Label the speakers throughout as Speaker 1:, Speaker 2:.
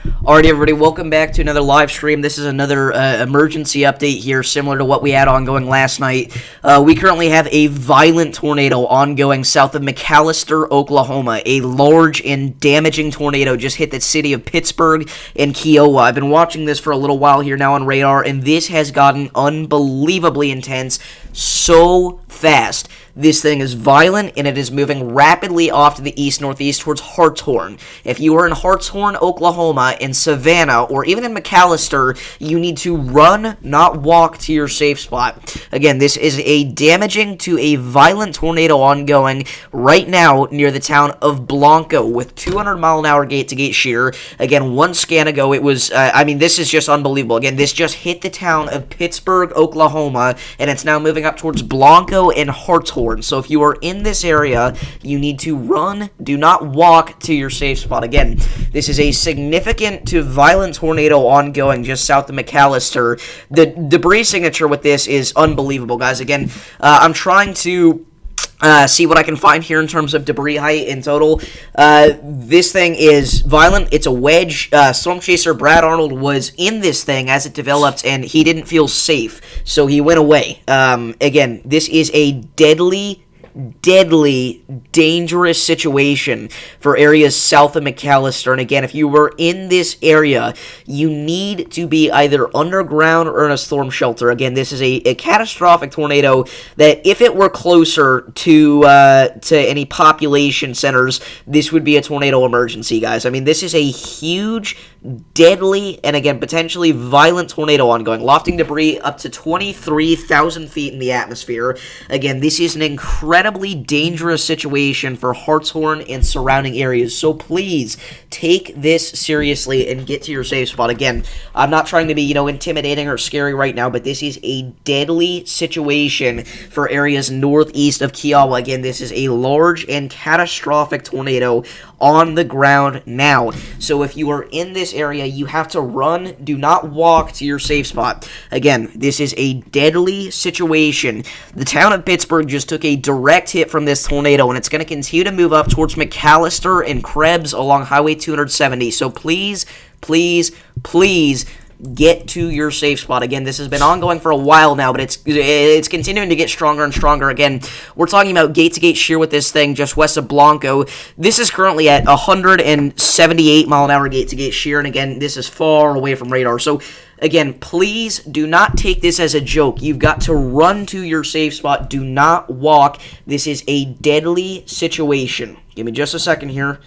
Speaker 1: Alrighty, everybody, welcome back to another live stream. This is another emergency update here, similar to what we had ongoing last night. We currently have a violent tornado ongoing south of McAllister, Oklahoma. A large and damaging tornado just hit the city of Pittsburg and Kiowa. I've been watching this for a little while here now on radar, and this has gotten unbelievably intense so fast. This thing is violent, and it is moving rapidly off to the east-northeast towards Hartshorn. If you are in Hartshorn, Oklahoma, in Savannah, or even in McAllister, you need to run, not walk, to your safe spot. Again, this is a damaging to a violent tornado ongoing right now near the town of Blanco with 200-mile-an-hour gate-to-gate shear. Again, one scan ago, it was, this is just unbelievable. Again, this just hit the town of Pittsburg, Oklahoma, and it's now moving up towards Blanco and Hartshorn. So if you are in this area, you need to run, do not walk to your safe spot. Again, this is a significant to violent tornado ongoing just south of McAllister. The debris signature with this is unbelievable, guys. Again, I'm trying to see what I can find here in terms of debris height in total. This thing is violent. It's a wedge. Storm Chaser Brad Arnold was in this thing as it developed, and he didn't feel safe, so he went away. Again, this is a deadly, dangerous situation for areas south of McAllister. And again, if you were in this area, you need to be either underground or in a storm shelter. Again, this is a catastrophic tornado that if it were closer to any population centers, this would be a tornado emergency, guys. I mean, this is a huge, deadly, and again, potentially violent tornado ongoing, lofting debris up to 23,000 feet in the atmosphere. Again, this is an incredibly dangerous situation for Hartshorn and surrounding areas, so please take this seriously and get to your safe spot. Again, I'm not trying to be, intimidating or scary right now, but this is a deadly situation for areas northeast of Kiowa. Again, this is a large and catastrophic tornado on the ground now. So if you are in this area, you have to run, do not walk to your safe spot. Again, this is a deadly situation. The town of Pittsburg just took a direct hit from this tornado, and it's going to continue to move up towards McAllister and Krebs along Highway 270. So please, get to your safe spot. Again, this has been ongoing for a while now, but it's continuing to get stronger and stronger. Again, we're talking about gate-to-gate shear with this thing just west of Blanco. This is currently at 178-mile-an-hour gate-to-gate shear, and again, this is far away from radar. So again, please do not take this as a joke. You've got to run to your safe spot. Do not walk. This is a deadly situation. Give me just a second here.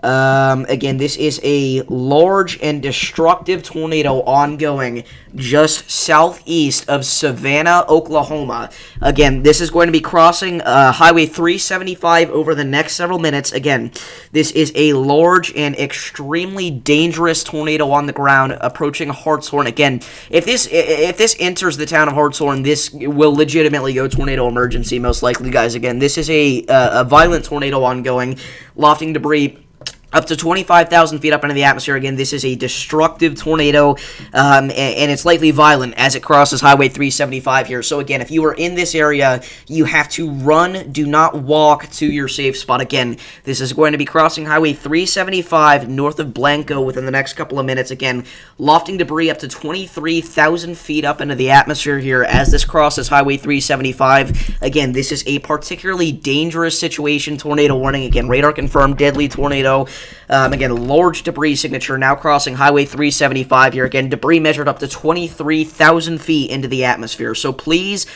Speaker 1: Again, this is a large and destructive tornado ongoing just southeast of Savannah, Oklahoma. Again, this is going to be crossing Highway 375 over the next several minutes. Again, this is a large and extremely dangerous tornado on the ground approaching Hartshorn. Again, if this enters the town of Hartshorn, this will legitimately go tornado emergency, most likely, guys. Again, this is a violent tornado ongoing, lofting debris up to 25,000 feet up into the atmosphere. Again, this is a destructive tornado, and it's likely violent as it crosses Highway 375 here. So again, if you are in this area, you have to run, do not walk to your safe spot. Again, this is going to be crossing Highway 375 north of Blanco within the next couple of minutes. Again, lofting debris up to 23,000 feet up into the atmosphere here as this crosses Highway 375. Again, this is a particularly dangerous situation. Tornado warning. Again, radar confirmed deadly tornado. Again, large debris signature now crossing Highway 375 here. Again, debris measured up to 23,000 feet into the atmosphere. So please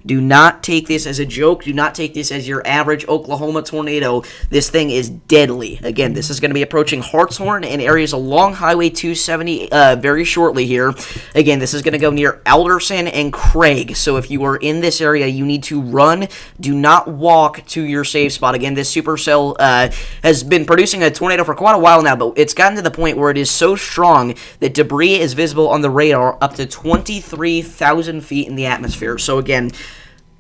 Speaker 1: do not take this as a joke. Do not take this as your average Oklahoma tornado. This thing is deadly. Again, this is going to be approaching Hartshorn and areas along Highway 270 very shortly here. Again, this is going to go near Alderson and Craig. So if you are in this area, you need to run. Do not walk to your safe spot. Again, this supercell has been producing a tornado for quite a while now, but it's gotten to the point where it is so strong that debris is visible on the radar up to 23,000 feet in the atmosphere. So again,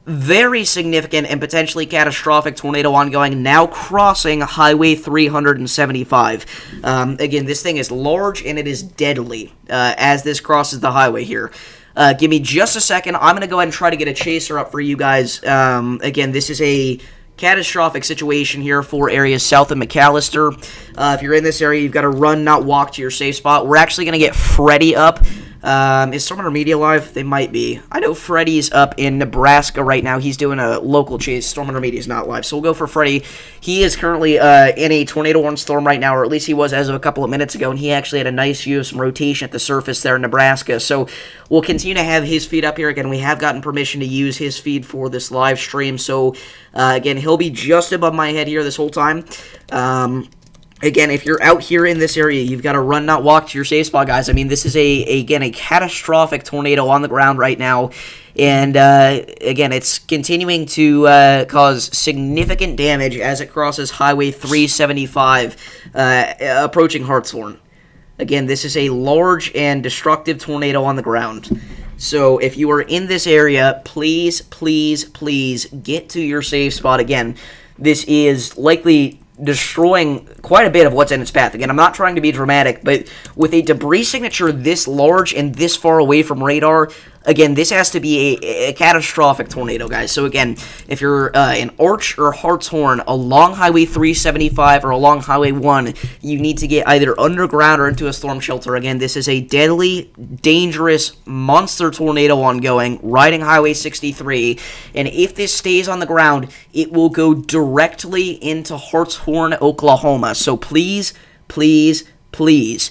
Speaker 1: very significant and potentially catastrophic tornado ongoing, now crossing Highway 375. Again, this thing is large and it is deadly as this crosses the highway here. Give me just a second. I'm going to go ahead and try to get a chaser up for you guys. Again, this is a catastrophic situation here for areas south of McAllister. If you're in this area, you've got to run, not walk to your safe spot. We're actually going to get Freddy up. Is Storm Hunter Media live? They might be. I know Freddy's up in Nebraska right now. He's doing a local chase. Storm Hunter Media is not live, so we'll go for Freddy. He is currently in a tornado warning storm right now, or at least he was as of a couple of minutes ago, and he actually had a nice view of some rotation at the surface there in Nebraska. So we'll continue to have his feed up here. Again, we have gotten permission to use his feed for this live stream, so again, he'll be just above my head here this whole time. Again, if you're out here in this area, you've got to run, not walk to your safe spot, guys. I mean, this is, a catastrophic tornado on the ground right now. And, again, it's continuing to cause significant damage as it crosses Highway 375, approaching Hartshorn. Again, this is a large and destructive tornado on the ground. So if you are in this area, please, please, please get to your safe spot. Again, this is likely destroying quite a bit of what's in its path. Again, I'm not trying to be dramatic, but with a debris signature this large and this far away from radar, again, this has to be a catastrophic tornado, guys. So again, if you're in Arch or Hartshorn along Highway 375 or along Highway 1, you need to get either underground or into a storm shelter. Again, this is a deadly, dangerous, monster tornado ongoing, riding Highway 63, and if this stays on the ground, it will go directly into Hartshorn, Oklahoma. So please, please, please,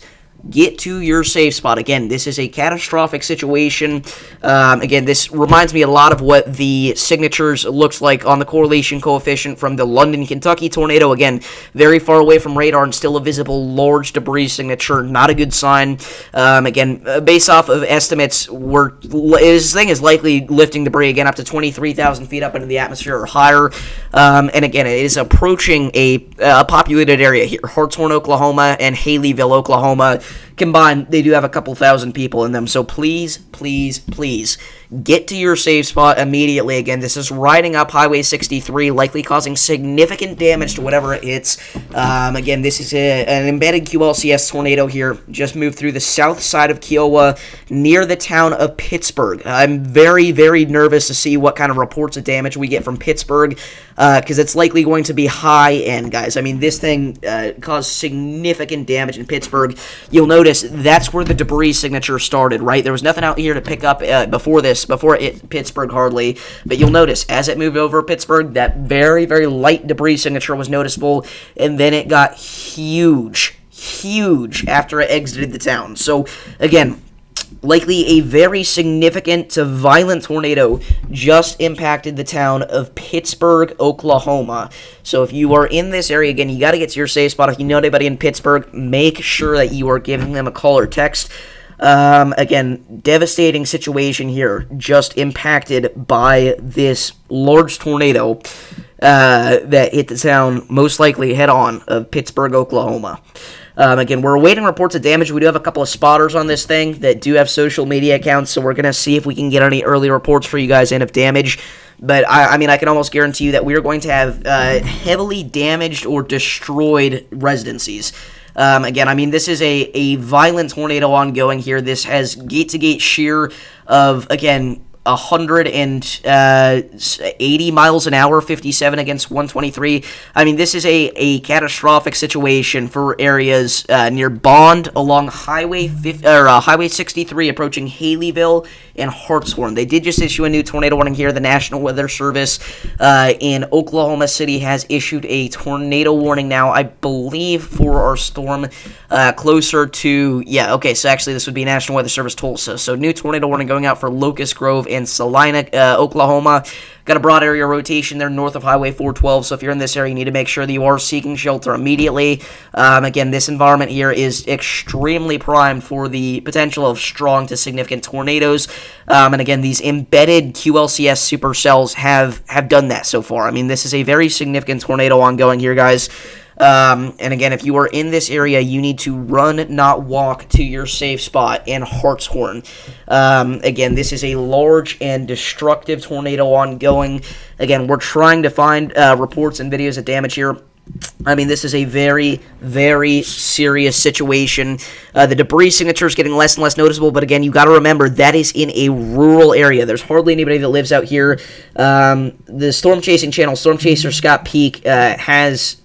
Speaker 1: get to your safe spot. Again, this is a catastrophic situation. Again, this reminds me a lot of what the signatures looks like on the correlation coefficient from the London, Kentucky tornado. Again, very far away from radar and still a visible large debris signature. Not a good sign. Again, based off of estimates, this thing is likely lifting debris again up to 23,000 feet up into the atmosphere or higher. And again, it is approaching a populated area here. Hartshorn, Oklahoma, and Haleyville, Oklahoma. Combined, they do have a couple thousand people in them, so please, please, please, get to your safe spot immediately. Again, this is riding up Highway 63, likely causing significant damage to whatever it hits. Again, this is an embedded QLCS tornado here, just moved through the south side of Kiowa, near the town of Pittsburg. I'm very, very nervous to see what kind of reports of damage we get from Pittsburg, because it's likely going to be high-end, guys. I mean, this thing caused significant damage in Pittsburg. You'll notice that's where the debris signature started, right? There was nothing out here to pick up before it hit Pittsburg hardly, but you'll notice as it moved over Pittsburg, that very, very light debris signature was noticeable, and then it got huge after it exited the town. So, again, likely a very significant to violent tornado just impacted the town of Pittsburg, Oklahoma. So if you are in this area, again, you got to get to your safe spot. If you know anybody in Pittsburg, make sure that you are giving them a call or text. Again, devastating situation here, just impacted by this large tornado that hit the town, most likely head-on, of Pittsburg, Oklahoma. Again, we're awaiting reports of damage. We do have a couple of spotters on this thing that do have social media accounts, so we're going to see if we can get any early reports for you guys in of damage. But, I mean, I can almost guarantee you that we are going to have heavily damaged or destroyed residencies. Again, I mean, this is a violent tornado ongoing here. This has gate-to-gate shear of, again, 180 miles an hour, 57 against 123. I mean, this is a catastrophic situation for areas near Bond along Highway 63 approaching Haleyville and Hartshorn. They did just issue a new tornado warning here. The National Weather Service in Oklahoma City has issued a tornado warning now, I believe, for our storm closer to, so actually this would be National Weather Service Tulsa. So new tornado warning going out for Locust Grove and Salina, Oklahoma. Got a broad area rotation there north of Highway 412, so if you're in this area, you need to make sure that you are seeking shelter immediately. Again, this environment here is extremely primed for the potential of strong to significant tornadoes. And again, these embedded QLCS supercells have done that so far. I mean, this is a very significant tornado ongoing here, guys. And again, if you are in this area, you need to run, not walk, to your safe spot in Hartshorn. Again, this is a large and destructive tornado ongoing. Again, we're trying to find reports and videos of damage here. I mean, this is a very, very serious situation. The debris signature is getting less and less noticeable, but again, you got to remember that is in a rural area. There's hardly anybody that lives out here. The Storm Chasing channel, Storm Chaser Scott Peak, has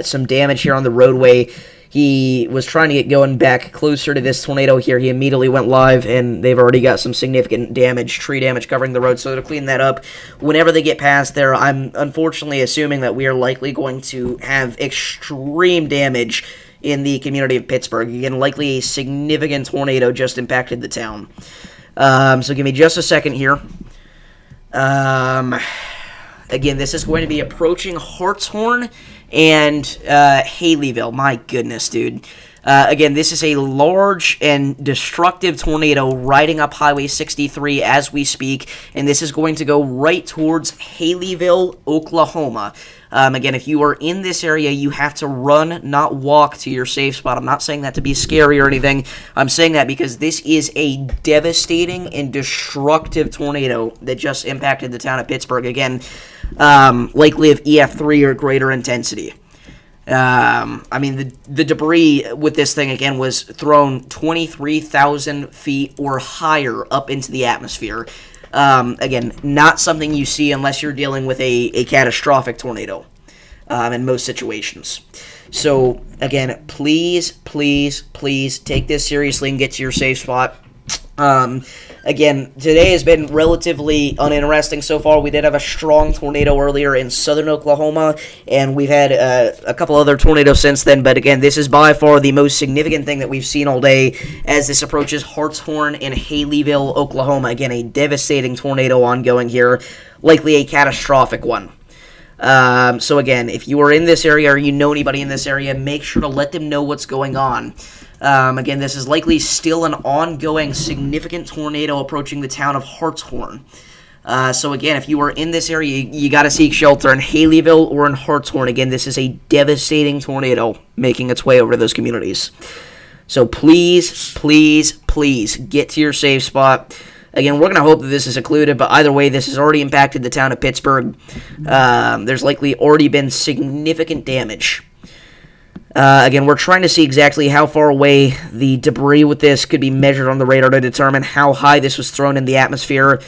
Speaker 1: some damage here on the roadway. He was trying to get going back closer to this tornado here. He immediately went live, and they've already got some significant damage, tree damage covering the road. So to clean that up, whenever they get past there, I'm unfortunately assuming that we are likely going to have extreme damage in the community of Pittsburg. Again, likely a significant tornado just impacted the town. So give me just a second here. Again, this is going to be approaching Hartshorn and Haleyville. My goodness, dude. Again, this is a large and destructive tornado riding up Highway 63 as we speak, and this is going to go right towards Haleyville, Oklahoma. Again, if you are in this area, you have to run, not walk to your safe spot. I'm not saying that to be scary or anything. I'm saying that because this is a devastating and destructive tornado that just impacted the town of Pittsburg. Again, likely of EF3 or greater intensity. I mean, the debris with this thing, again, was thrown 23,000 feet or higher up into the atmosphere. Again, not something you see unless you're dealing with a catastrophic tornado in most situations. So, again, please, please, please take this seriously and get to your safe spot. Again, today has been relatively uninteresting so far. We did have a strong tornado earlier in southern Oklahoma, and we've had a couple other tornadoes since then. But again, this is by far the most significant thing that we've seen all day as this approaches Hartshorn and Haleyville, Oklahoma. Again, a devastating tornado ongoing here, likely a catastrophic one. So again, if you are in this area or you know anybody in this area, make sure to let them know what's going on. Again, this is likely still an ongoing significant tornado approaching the town of Hartshorn. So again, if you are in this area, you got to seek shelter in Haleyville or in Hartshorn. Again, this is a devastating tornado making its way over to those communities. So please, please, please get to your safe spot. Again, we're going to hope that this is occluded, but either way, this has already impacted the town of Pittsburg. There's likely already been significant damage. Again, we're trying to see exactly how far away the debris with this could be measured on the radar to determine how high this was thrown in the atmosphere.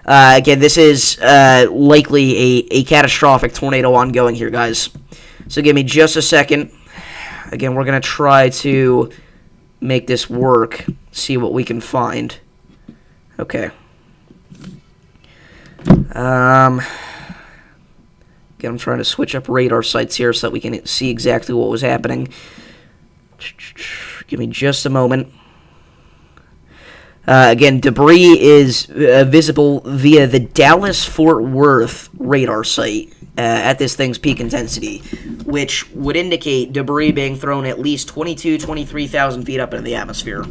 Speaker 1: Again, this is likely a catastrophic tornado ongoing here, guys. So give me just a second. Again, we're going to try to make this work, see what we can find. Okay. Again, I'm trying to switch up radar sites here so that we can see exactly what was happening. Give me just a moment. Again, debris is visible via the Dallas-Fort Worth radar site at this thing's peak intensity, which would indicate debris being thrown at least 23,000 feet up into the atmosphere.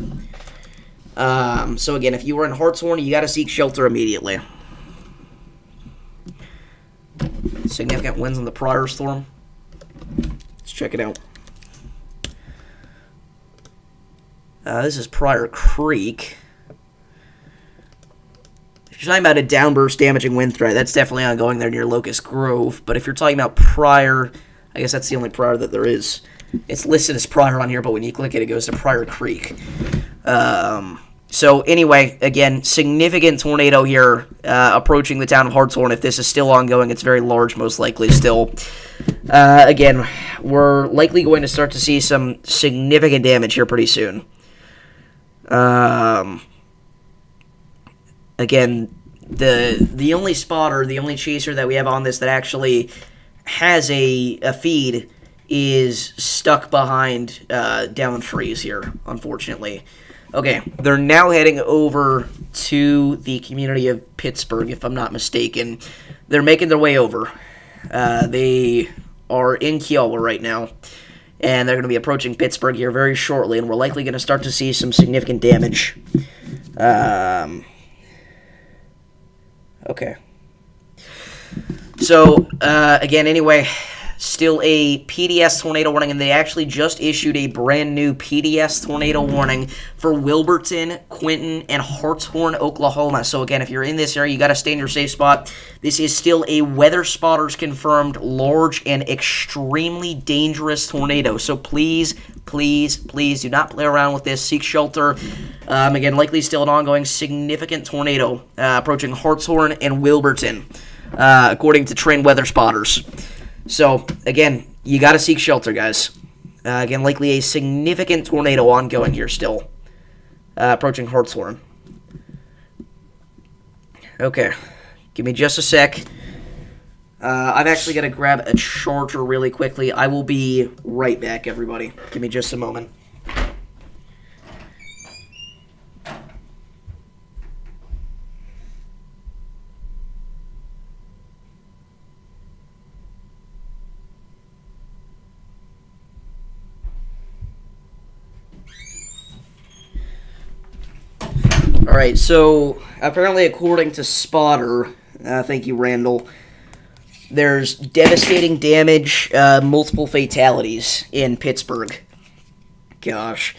Speaker 1: So again, if you were in Hartshorn, you got to seek shelter immediately. Significant winds in the prior storm. Let's check it out. This is Pryor Creek. If you're talking about a downburst damaging wind threat, that's definitely ongoing there near Locust Grove. But if you're talking about Pryor, I guess that's the only Pryor that there is. It's listed as Pryor on here, but when you click it, it goes to Pryor Creek. So anyway, again, significant tornado here approaching the town of Hartshorn. If this is still ongoing, it's very large, most likely still. Again, we're likely going to start to see some significant damage here pretty soon. Again, the only spotter, the only chaser that we have on this that actually has a feed is stuck behind down freeze here, unfortunately. Okay, they're now heading over to the community of Pittsburg, if I'm not mistaken. They're making their way over. They are in Kiowa right now, and they're going to be approaching Pittsburg here very shortly, and we're likely going to start to see some significant damage. Okay. So, again, anyway, still a PDS tornado warning, and they actually just issued a brand new PDS tornado warning for Wilburton, Quinton, and Hartshorn, Oklahoma. So again, if you're in this area, you got to stay in your safe spot. This is still a weather spotters confirmed large and extremely dangerous tornado. So please, please, please do not play around with this. Seek shelter. Again, likely still an ongoing significant tornado approaching Hartshorn and Wilburton, according to trained weather spotters. So, again, you got to seek shelter, guys. Again, likely a significant tornado ongoing here still, approaching Hartshorn. Okay, give me just a sec. I've actually got to grab a charger really quickly. I will be right back, everybody. Give me just a moment. Alright, so apparently according to Spotter, thank you, Randall, there's devastating damage, multiple fatalities in Pittsburg. Gosh.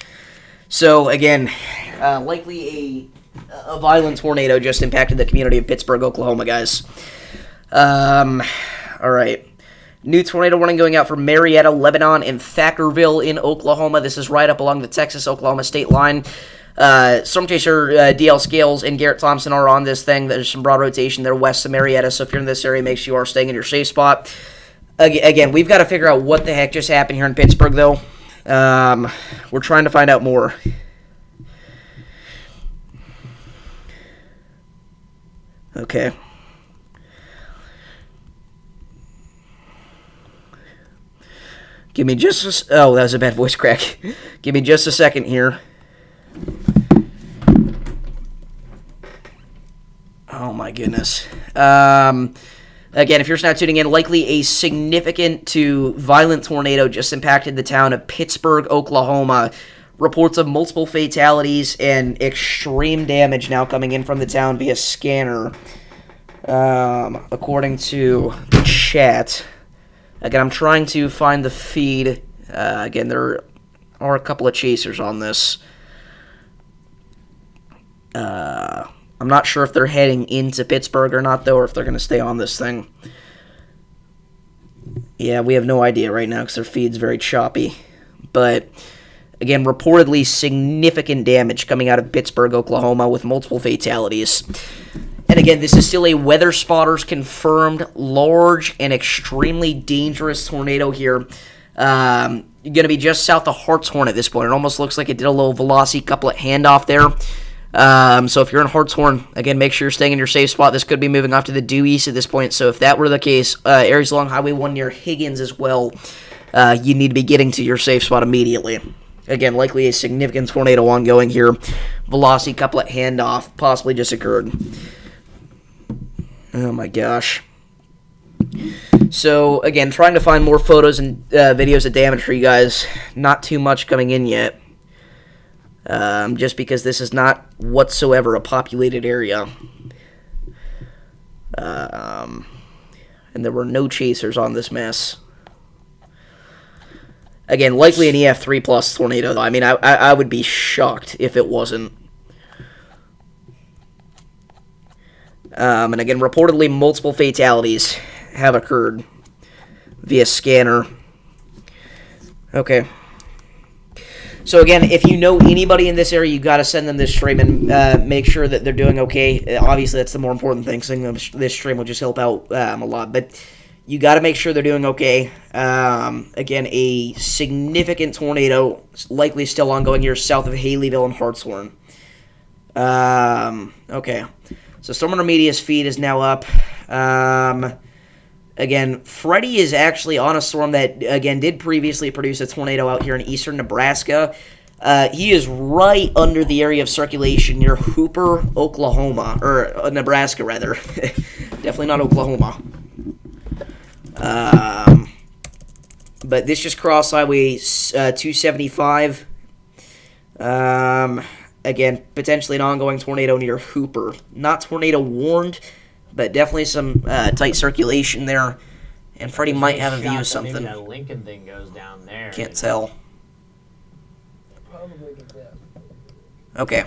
Speaker 1: So, again, likely a violent tornado just impacted the community of Pittsburg, Oklahoma, guys. Alright. New tornado warning going out for Marietta, Lebanon, and Thackerville in Oklahoma. This is right up along the Texas-Oklahoma state line. Storm Chaser, DL Scales, and Garrett Thompson are on this thing. There's some broad rotation there west of Marietta, so if you're in this area, make sure you are staying in your safe spot. Again, we've got to figure out what the heck just happened here in Pittsburg, though. We're trying to find out more. Okay. Give me just a... Oh, that was a bad voice crack. Give me just a second here. Oh my goodness. Again, if you're just now tuning in, likely a significant to violent tornado just impacted the town of Pittsburg, Oklahoma. Reports of multiple fatalities and extreme damage now coming in from the town via scanner. According to the chat. Again, I'm trying to find the feed. Again, there are a couple of chasers on this. I'm not sure if they're heading into Pittsburg or not, though, or if they're going to stay on this thing. Yeah, we have no idea right now because their feed's very choppy. But, again, reportedly significant damage coming out of Pittsburg, Oklahoma, with multiple fatalities. And, again, this is still a weather spotters confirmed large and extremely dangerous tornado here. Going to be just south of Hartshorn at this point. It almost looks like it did a little velocity couplet handoff there. So if you're in Hartshorn, again, make sure you're staying in your safe spot. This could be moving off to the due east at this point. So if that were the case, areas along Highway 1 near Higgins as well, you need to be getting to your safe spot immediately. Again, likely a significant tornado ongoing here. Velocity couplet handoff possibly just occurred. Oh my gosh. So, again, trying to find more photos and videos of damage for you guys. Not too much coming in yet. Just because this is not whatsoever a populated area. And there were no chasers on this mess. Again, likely an EF3 plus tornado, though. I mean, I would be shocked if it wasn't. And again, reportedly multiple fatalities have occurred via scanner. Okay. So again, if you know anybody in this area, you got to send them this stream and make sure that they're doing okay. Obviously, that's the more important thing. Sending them this stream will just help out a lot. But you got to make sure they're doing okay. Again, a significant tornado, likely still ongoing here south of Haleyville and Hartshorn. Okay. So Storm Intermedia's feed is now up. Again, Freddie is actually on a storm that, again, did previously produce a tornado out here in eastern Nebraska. He is right under the area of circulation near Hooper, Oklahoma. Or Nebraska, rather. Definitely not Oklahoma. But this just crossed Highway 275. Again, potentially an ongoing tornado near Hooper. Not tornado warned, but definitely some tight circulation there. And Freddy might have a view of something.
Speaker 2: Maybe that Lincoln thing goes down there.
Speaker 1: Can't tell.
Speaker 3: Probably get that.
Speaker 1: Okay.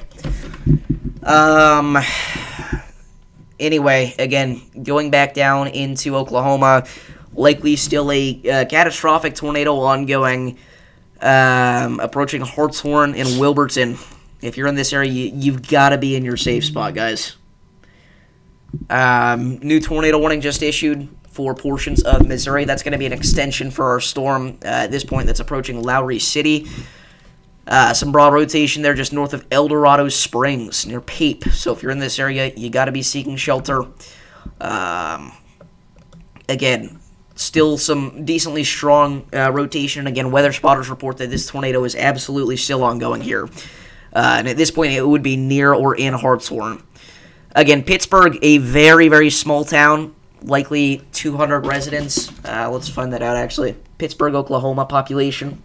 Speaker 1: Anyway, again, going back down into Oklahoma, likely still a catastrophic tornado ongoing, approaching Hartshorn and Wilburton. If you're in this area, you've got to be in your safe spot, guys. New tornado warning just issued for portions of Missouri. That's going to be an extension for our storm at this point that's approaching Lowry City. Some broad rotation there just north of El Dorado Springs near Pape. So if you're in this area, you got to be seeking shelter. Again, still some decently strong rotation. Again, weather spotters report that this tornado is absolutely still ongoing here. And at this point, it would be near or in Hartshorn. Again, Pittsburg, a very, very small town, likely 200 residents. Let's find that out, actually. Pittsburg, Oklahoma population.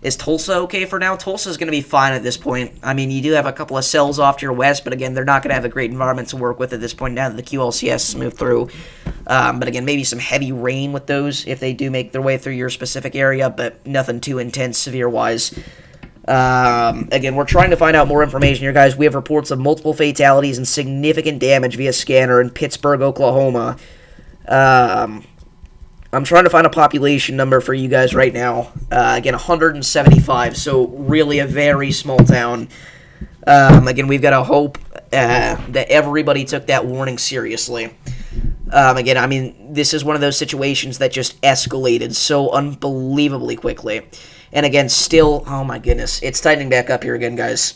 Speaker 1: Is Tulsa okay for now? Tulsa's going to be fine at this point. I mean, you do have a couple of cells off to your west, but again, they're not going to have a great environment to work with at this point now that the QLCS has moved through. But again, maybe some heavy rain with those if they do make their way through your specific area, but nothing too intense severe-wise. Again, we're trying to find out more information here, guys. We have reports of multiple fatalities and significant damage via scanner in Pittsburg, Oklahoma. I'm trying to find a population number for you guys right now. Again, 175, so really a very small town. Again, we've got to hope that everybody took that warning seriously. Again, I mean, this is one of those situations that just escalated so unbelievably quickly. And again, still, oh my goodness, it's tightening back up here again, guys.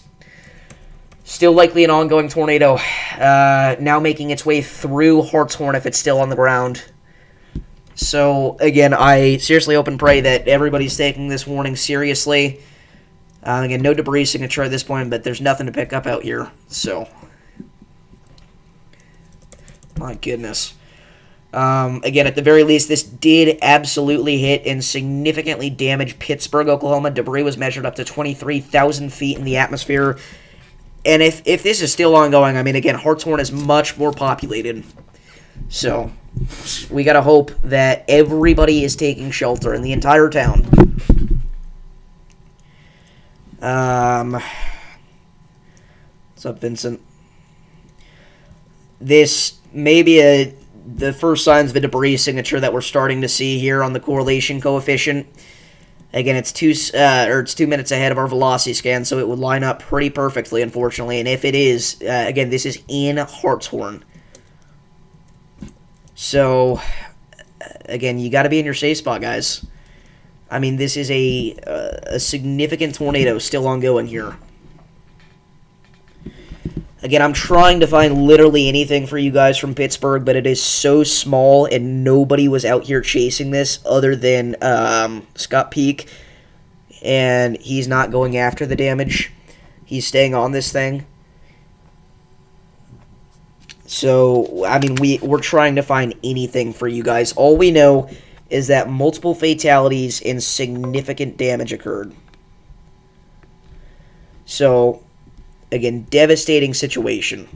Speaker 1: Still likely an ongoing tornado. Now making its way through Hartshorn if it's still on the ground. So, again, I seriously hope and pray that everybody's taking this warning seriously. Again, no debris signature at this point, but there's nothing to pick up out here. So, my goodness. Again, at the very least, this did absolutely hit and significantly damage Pittsburg, Oklahoma. Debris was measured up to 23,000 feet in the atmosphere. And if this is still ongoing, I mean, again, Hartshorn is much more populated. So, we gotta hope that everybody is taking shelter in the entire town. What's up, Vincent? This may be the first signs of a debris signature that we're starting to see here on the correlation coefficient. Again, it's 2 minutes ahead of our velocity scan, so it would line up pretty perfectly, unfortunately. And if it is, again, this is in Hartshorn. So, again, you got to be in your safe spot, guys. I mean, this is a significant tornado still ongoing here. Again, I'm trying to find literally anything for you guys from Pittsburgh, but it is so small, and nobody was out here chasing this other than Scott Peak, and he's not going after the damage. He's staying on this thing. So, I mean, we're trying to find anything for you guys. All we know is that multiple fatalities and significant damage occurred. So, again, devastating situation.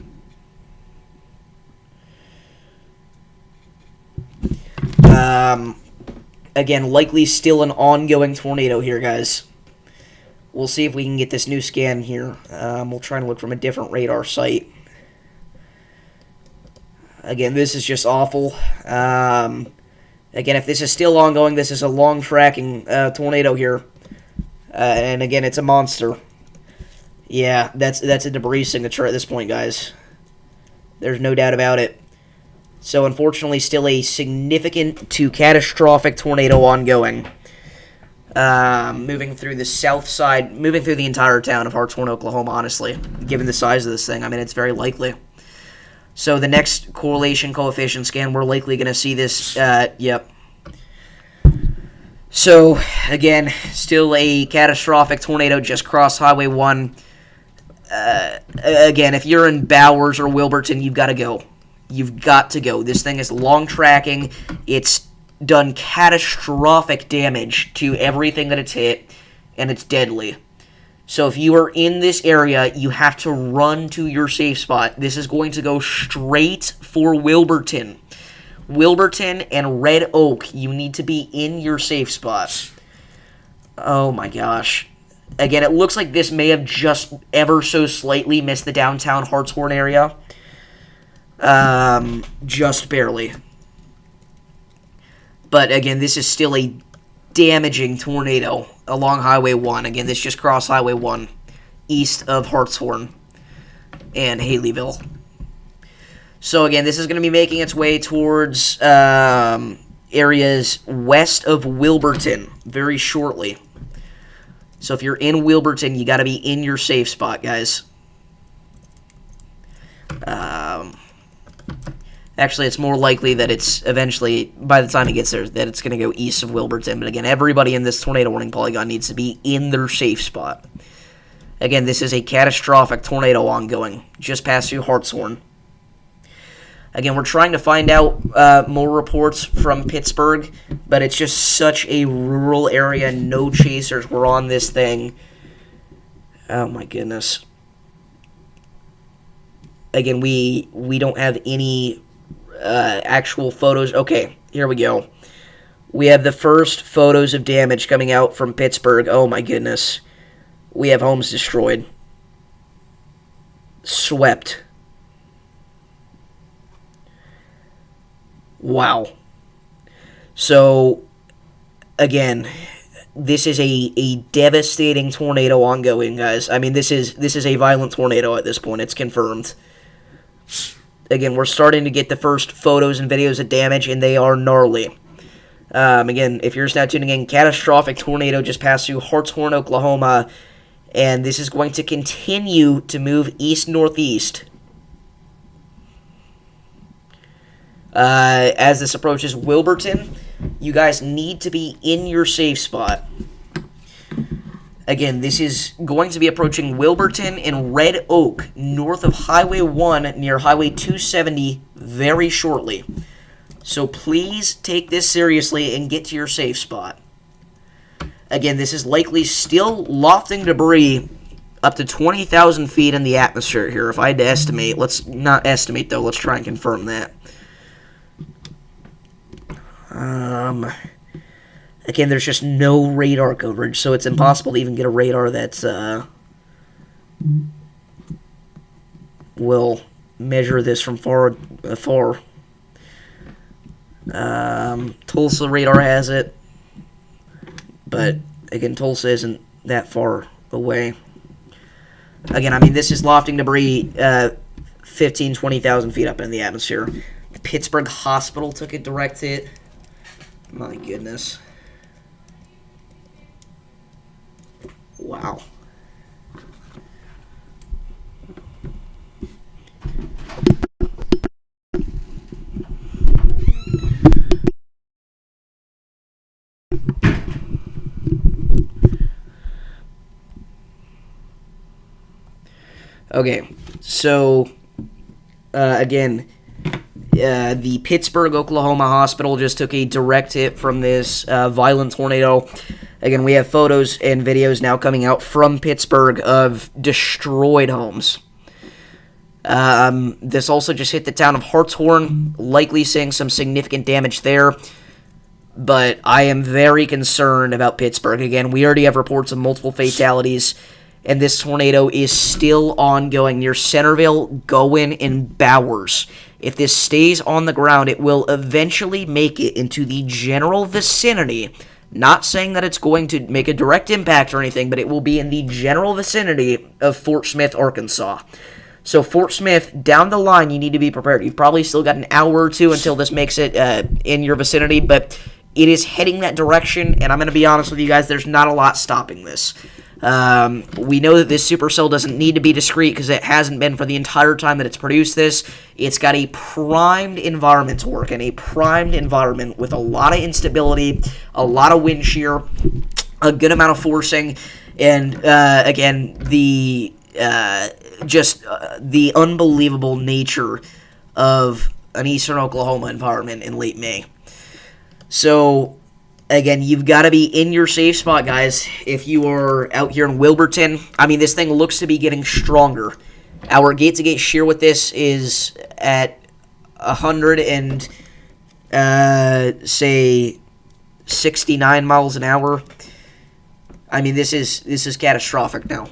Speaker 1: Again, likely still an ongoing tornado here, guys. We'll see if we can get this new scan here. We'll try and look from a different radar site. Again, this is just awful. Again, if this is still ongoing, this is a long-tracking tornado here. And again, it's a monster. Yeah, that's a debris signature at this point, guys. There's no doubt about it. So, unfortunately, still a significant to catastrophic tornado ongoing. Moving through the south side, moving through the entire town of Hartshorn, Oklahoma, honestly. Given the size of this thing, I mean, it's very likely. So the next correlation coefficient scan, we're likely going to see this, yep. So, again, still a catastrophic tornado just crossed Highway 1. Again, if you're in Bowers or Wilburton, you've got to go. You've got to go. This thing is long tracking. It's done catastrophic damage to everything that it's hit, and it's deadly. So if you are in this area, you have to run to your safe spot. This is going to go straight for Wilburton. Wilburton, and Red Oak, you need to be in your safe spot. Oh my gosh. Again, it looks like this may have just ever so slightly missed the downtown Hartshorn area. Just barely. But again, this is still a damaging tornado along Highway 1. Again, this just crossed Highway 1 east of Hartshorn and Haleyville. So again, this is going to be making its way towards areas west of Wilburton very shortly. So if you're in Wilburton, you got to be in your safe spot, guys. Actually, it's more likely that it's eventually, by the time it gets there, that it's going to go east of Wilburton. But again, everybody in this tornado warning polygon needs to be in their safe spot. Again, this is a catastrophic tornado ongoing, just past through Hartshorn. Again, we're trying to find out more reports from Pittsburg, but it's just such a rural area. No chasers were on this thing. Oh, my goodness. Again, we don't have any actual photos. Okay, here we go. We have the first photos of damage coming out from Pittsburg. Oh, my goodness. We have homes destroyed. Swept. Wow. So, again, this is a devastating tornado ongoing, guys. I mean, this is a violent tornado at this point. It's confirmed. Again, we're starting to get the first photos and videos of damage, and they are gnarly. Again, if you're just now tuning in, catastrophic tornado just passed through Hartshorn, Oklahoma, and this is going to continue to move east-northeast. As this approaches Wilburton, you guys need to be in your safe spot. Again, this is going to be approaching Wilburton and Red Oak, north of Highway 1 near Highway 270 very shortly. So please take this seriously and get to your safe spot. Again, this is likely still lofting debris up to 20,000 feet in the atmosphere here. If I had to estimate, let's not estimate though, let's try and confirm that. Again, there's just no radar coverage, so it's impossible to even get a radar that's, will measure this from far. Tulsa radar has it, but, again, Tulsa isn't that far away. Again, I mean, this is lofting debris 15, 20,000 feet up in the atmosphere. The Pittsburg Hospital took a direct hit. My goodness. Wow. Okay, so, again, the Pittsburg, Oklahoma hospital just took a direct hit from this violent tornado. Again, we have photos and videos now coming out from Pittsburg of destroyed homes. This also just hit the town of Hartshorn, likely seeing some significant damage there. But I am very concerned about Pittsburg. Again, we already have reports of multiple fatalities, and this tornado is still ongoing near Centerville, Gowen, and Bowers. If this stays on the ground, it will eventually make it into the general vicinity. Not saying that it's going to make a direct impact or anything, but it will be in the general vicinity of Fort Smith, Arkansas. So Fort Smith, down the line, you need to be prepared. You've probably still got an hour or two until this makes it in your vicinity, but it is heading that direction, and I'm going to be honest with you guys, there's not a lot stopping this. We know that this supercell doesn't need to be discrete because it hasn't been for the entire time that it's produced this. It's got a primed environment to work in, a primed environment with a lot of instability, a lot of wind shear, a good amount of forcing, and again, the unbelievable nature of an eastern Oklahoma environment in late May. So, again, you've got to be in your safe spot, guys, if you are out here in Wilburton. I mean, this thing looks to be getting stronger. Our gate-to-gate shear with this is at 100 and say 69 miles an hour. I mean, this is catastrophic now.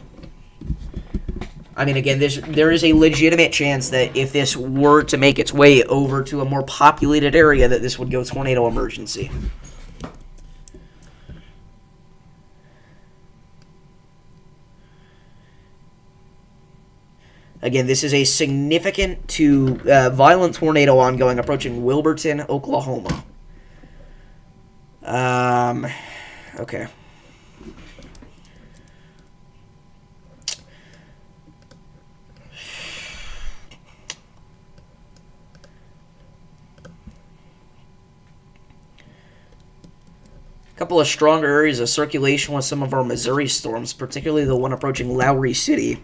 Speaker 1: I mean, again, there is a legitimate chance that if this were to make its way over to a more populated area, that this would go tornado emergency. Again, this is a significant to violent tornado ongoing, approaching Wilburton, Oklahoma. Okay. Couple of stronger areas of circulation with some of our Missouri storms, particularly the one approaching Lowry City.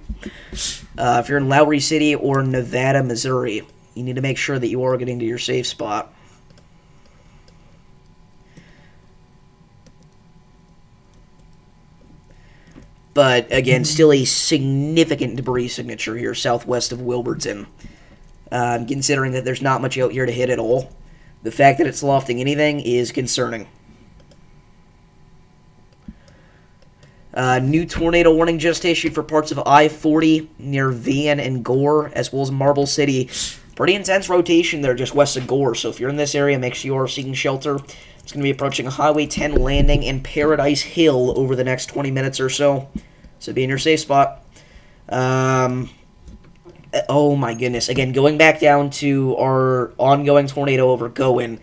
Speaker 1: If you're in Lowry City or Nevada, Missouri, you need to make sure that you are getting to your safe spot. But, again, still a significant debris signature here southwest of Wilburton. Considering that there's not much out here to hit at all. The fact that it's lofting anything is concerning. New tornado warning just issued for parts of I-40 near Van and Gore, as well as Marble City. Pretty intense rotation there just west of Gore, so if you're in this area, make sure you are seeking shelter. It's going to be approaching Highway 10 landing and Paradise Hill over the next 20 minutes or so. So be in your safe spot. Oh my goodness. Again, going back down to our ongoing tornado over Goen,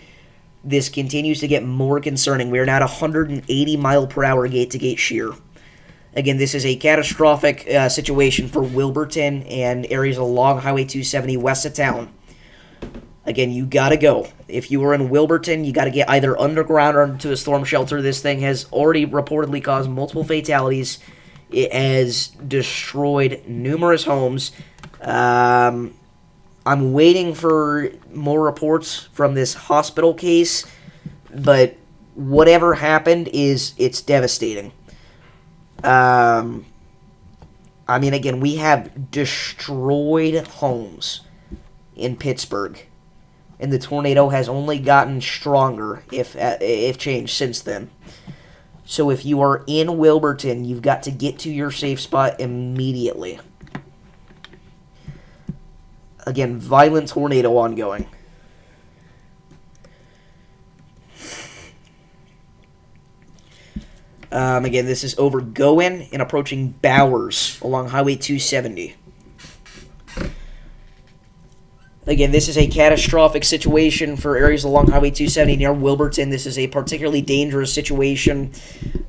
Speaker 1: this continues to get more concerning. We are now at 180 mile per hour gate-to-gate shear. Again, this is a catastrophic situation for Wilburton and areas along Highway 270 west of town. Again, you gotta go. If you are in Wilburton, you gotta get either underground or into a storm shelter. This thing has already reportedly caused multiple fatalities. It has destroyed numerous homes. I'm waiting for more reports from this hospital case, but whatever happened it's devastating. I mean, again, we have destroyed homes in Pittsburg, and the tornado has only gotten stronger, if changed, since then. So if you are in Wilburton, you've got to get to your safe spot immediately. Again, violent tornado ongoing. Again, this is over Goen and approaching Bowers along Highway 270. Again, this is a catastrophic situation for areas along Highway 270 near Wilburton. This is a particularly dangerous situation.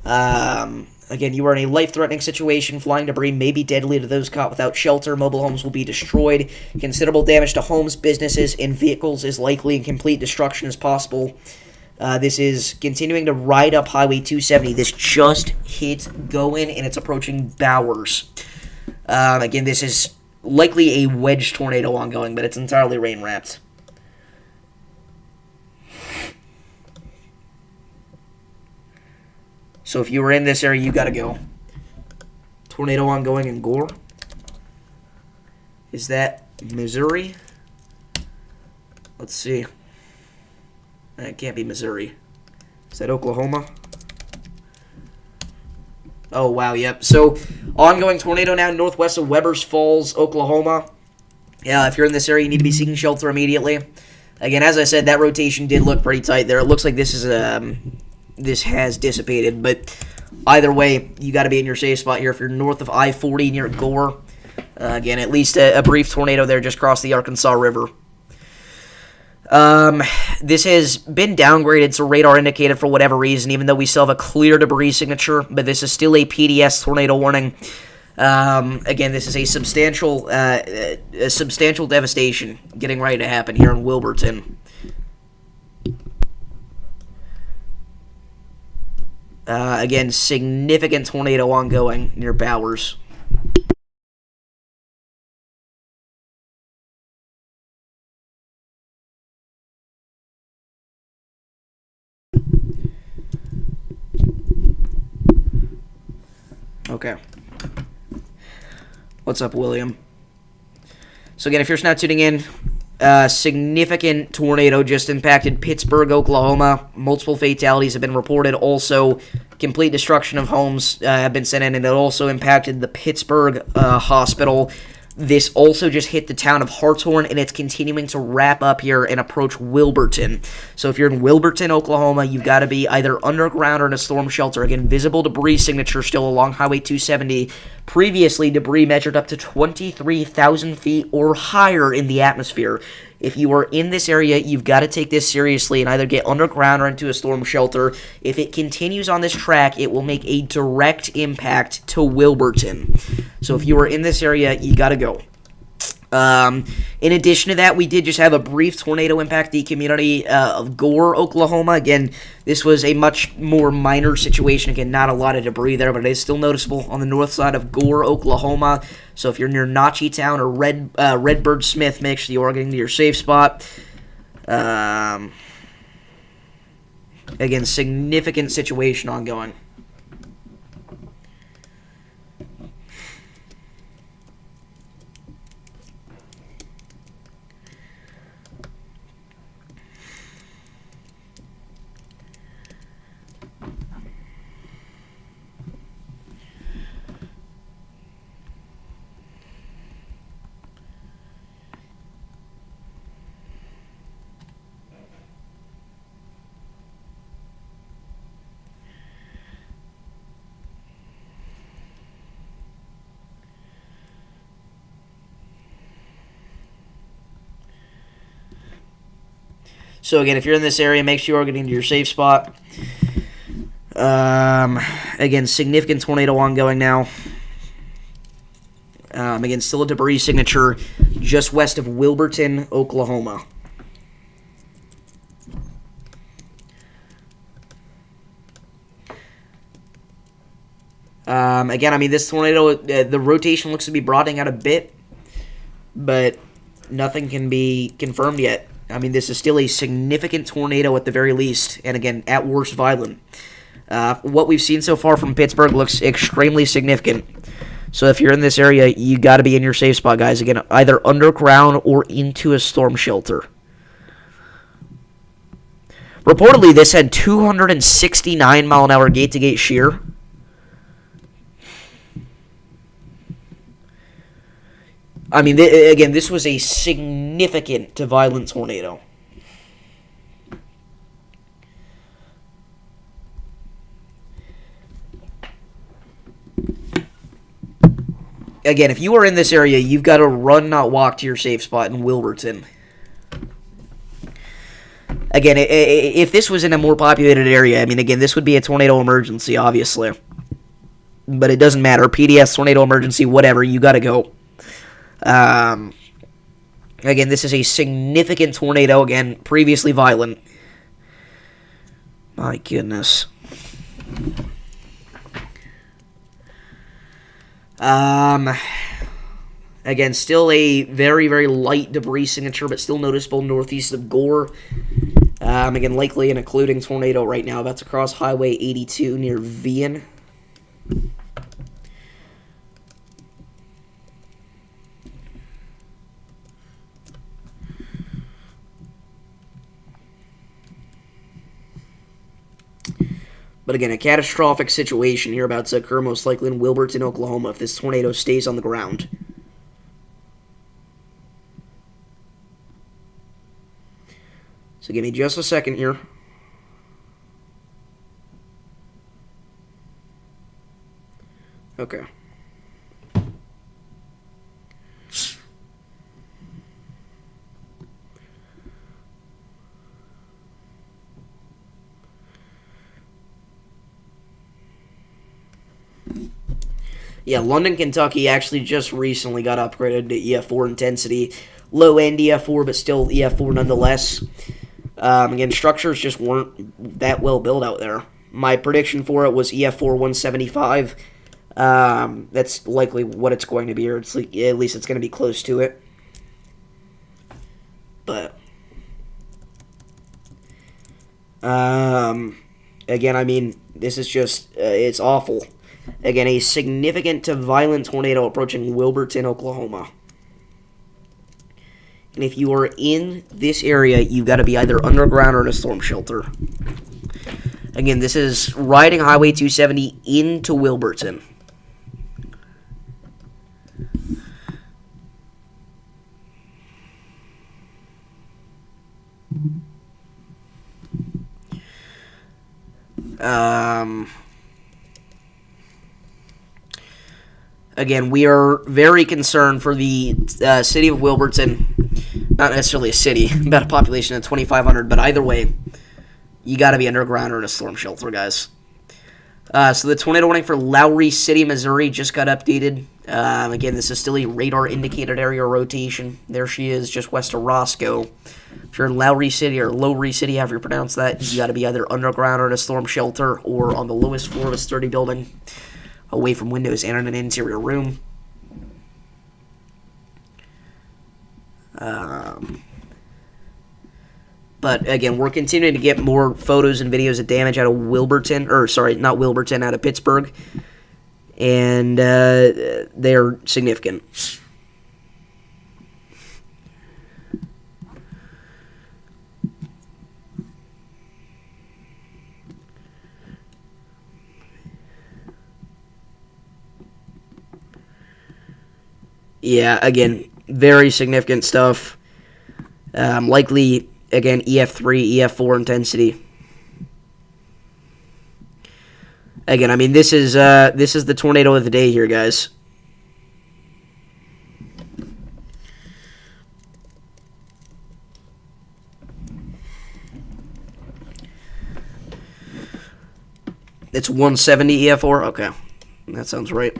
Speaker 1: Again, you are in a life-threatening situation. Flying debris may be deadly to those caught without shelter. Mobile homes will be destroyed. Considerable damage to homes, businesses, and vehicles is likely, and complete destruction is possible. This is continuing to ride up Highway 270. This just hit Goen, and it's approaching Bowers. Again, this is likely a wedge tornado ongoing, but it's entirely rain-wrapped. So if you were in this area, you gotta go. Tornado ongoing in Gore. Is that Missouri? Let's see. It can't be Missouri. Is that Oklahoma? Oh, wow, yep. So, ongoing tornado now northwest of Webbers Falls, Oklahoma. Yeah, if you're in this area, you need to be seeking shelter immediately. Again, as I said, that rotation did look pretty tight there. It looks like this has dissipated, but either way, you got to be in your safe spot here. If you're north of I-40 near Gore, again, at least a brief tornado there just crossed the Arkansas River. This has been downgraded to radar indicated for whatever reason, even though we still have a clear debris signature, but this is still a PDS tornado warning. Again, this is a substantial devastation getting ready to happen here in Wilburton. Again, significant tornado ongoing near Bowers. Okay. What's up, William? So again, if you're just now tuning in, Significant tornado just impacted Pittsburg, Oklahoma. Multiple fatalities have been reported. Also, complete destruction of homes have been sent in, and it also impacted the Pittsburg hospital. This also just hit the town of Hartshorn, and it's continuing to wrap up here and approach Wilburton. So if you're in Wilburton, Oklahoma, you've got to be either underground or in a storm shelter. Again, visible debris signature still along Highway 270. Previously, debris measured up to 23,000 feet or higher in the atmosphere. If you are in this area, you've got to take this seriously and either get underground or into a storm shelter. If it continues on this track, it will make a direct impact to Wilburton. So if you are in this area, you got to go. In addition to that, we did just have a brief tornado impact the community of Gore, Oklahoma. Again, this was a much more minor situation. Again, not a lot of debris there, but it is still noticeable on the north side of Gore, Oklahoma. So if you're near Notchie Town or Redbird Smith, make sure you are getting to your safe spot. Again, significant situation ongoing. So again, if you're in this area, make sure you're getting to your safe spot. Again, significant tornado ongoing now. Again, still a debris signature just west of Wilburton, Oklahoma. Again, I mean, this tornado, the rotation looks to be broadening out a bit, but nothing can be confirmed yet. I mean, this is still a significant tornado at the very least, and again, at worst, violent. What we've seen so far from Pittsburgh looks extremely significant. So if you're in this area, you got to be in your safe spot, guys. Again, either underground or into a storm shelter. Reportedly, this had 269 mile an hour gate-to-gate shear. I mean, again, this was a significant to violent tornado. Again, if you are in this area, you've got to run, not walk to your safe spot in Wilburton. Again, if this was in a more populated area, I mean, again, this would be a tornado emergency, obviously. But it doesn't matter. PDS, tornado emergency, whatever, you got to go. Again, this is a significant tornado. Again, previously violent. My goodness. Again, still a very, very light debris signature, but still noticeable northeast of Gore. Again, likely an occluding tornado right now. That's across Highway 82 near Vian. But again, a catastrophic situation here about to occur most likely in Wilburton, Oklahoma, if this tornado stays on the ground. So give me just a second here. Okay. Yeah, London, Kentucky actually just recently got upgraded to EF4 intensity. Low-end EF4, but still EF4 nonetheless. Again, structures just weren't that well built out there. My prediction for it was EF4 175. That's likely what it's going to be, or it's like, at least it's going to be close to it. But again, I mean, this is just it's awful. Again, a significant to violent tornado approaching Wilburton, Oklahoma. And if you are in this area, you've got to be either underground or in a storm shelter. Again, this is riding Highway 270 into Wilburton. Again, we are very concerned for the city of Wilburton. Not necessarily a city, about a population of 2,500, but either way, you got to be underground or in a storm shelter, guys. So the tornado warning for Lowry City, Missouri just got updated. Again, this is still a radar indicated area rotation. There she is, just west of Roscoe. If you're in Lowry City or Lowry City, however you pronounce that, you got to be either underground or in a storm shelter or on the lowest floor of a sturdy building, away from windows and in an interior room. But again, we're continuing to get more photos and videos of damage out of Wilburton, or sorry, not Wilburton, out of Pittsburg, and they're significant. Yeah, again, very significant stuff. Likely, again, EF3, EF4 intensity. Again, I mean, this is the tornado of the day here, guys. It's 170 EF4? Okay. That sounds right.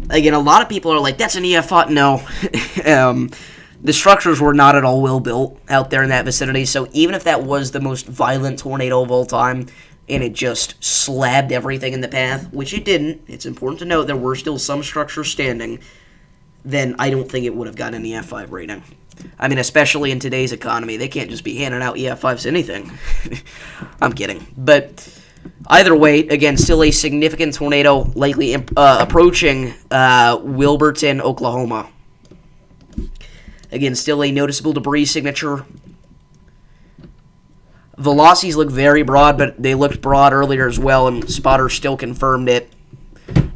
Speaker 1: Again, a lot of people are like, that's an EF5. No. The structures were not at all well built out there in that vicinity, so even if that was the most violent tornado of all time, and it just slabbed everything in the path, which it didn't, it's important to note there were still some structures standing, then I don't think it would have gotten an EF5 rating. I mean, especially in today's economy, they can't just be handing out EF5s to anything. I'm kidding. But either way, again, still a significant tornado likely approaching Wilburton, Oklahoma. Again, still a noticeable debris signature. Velocities look very broad, but they looked broad earlier as well, and spotters still confirmed it.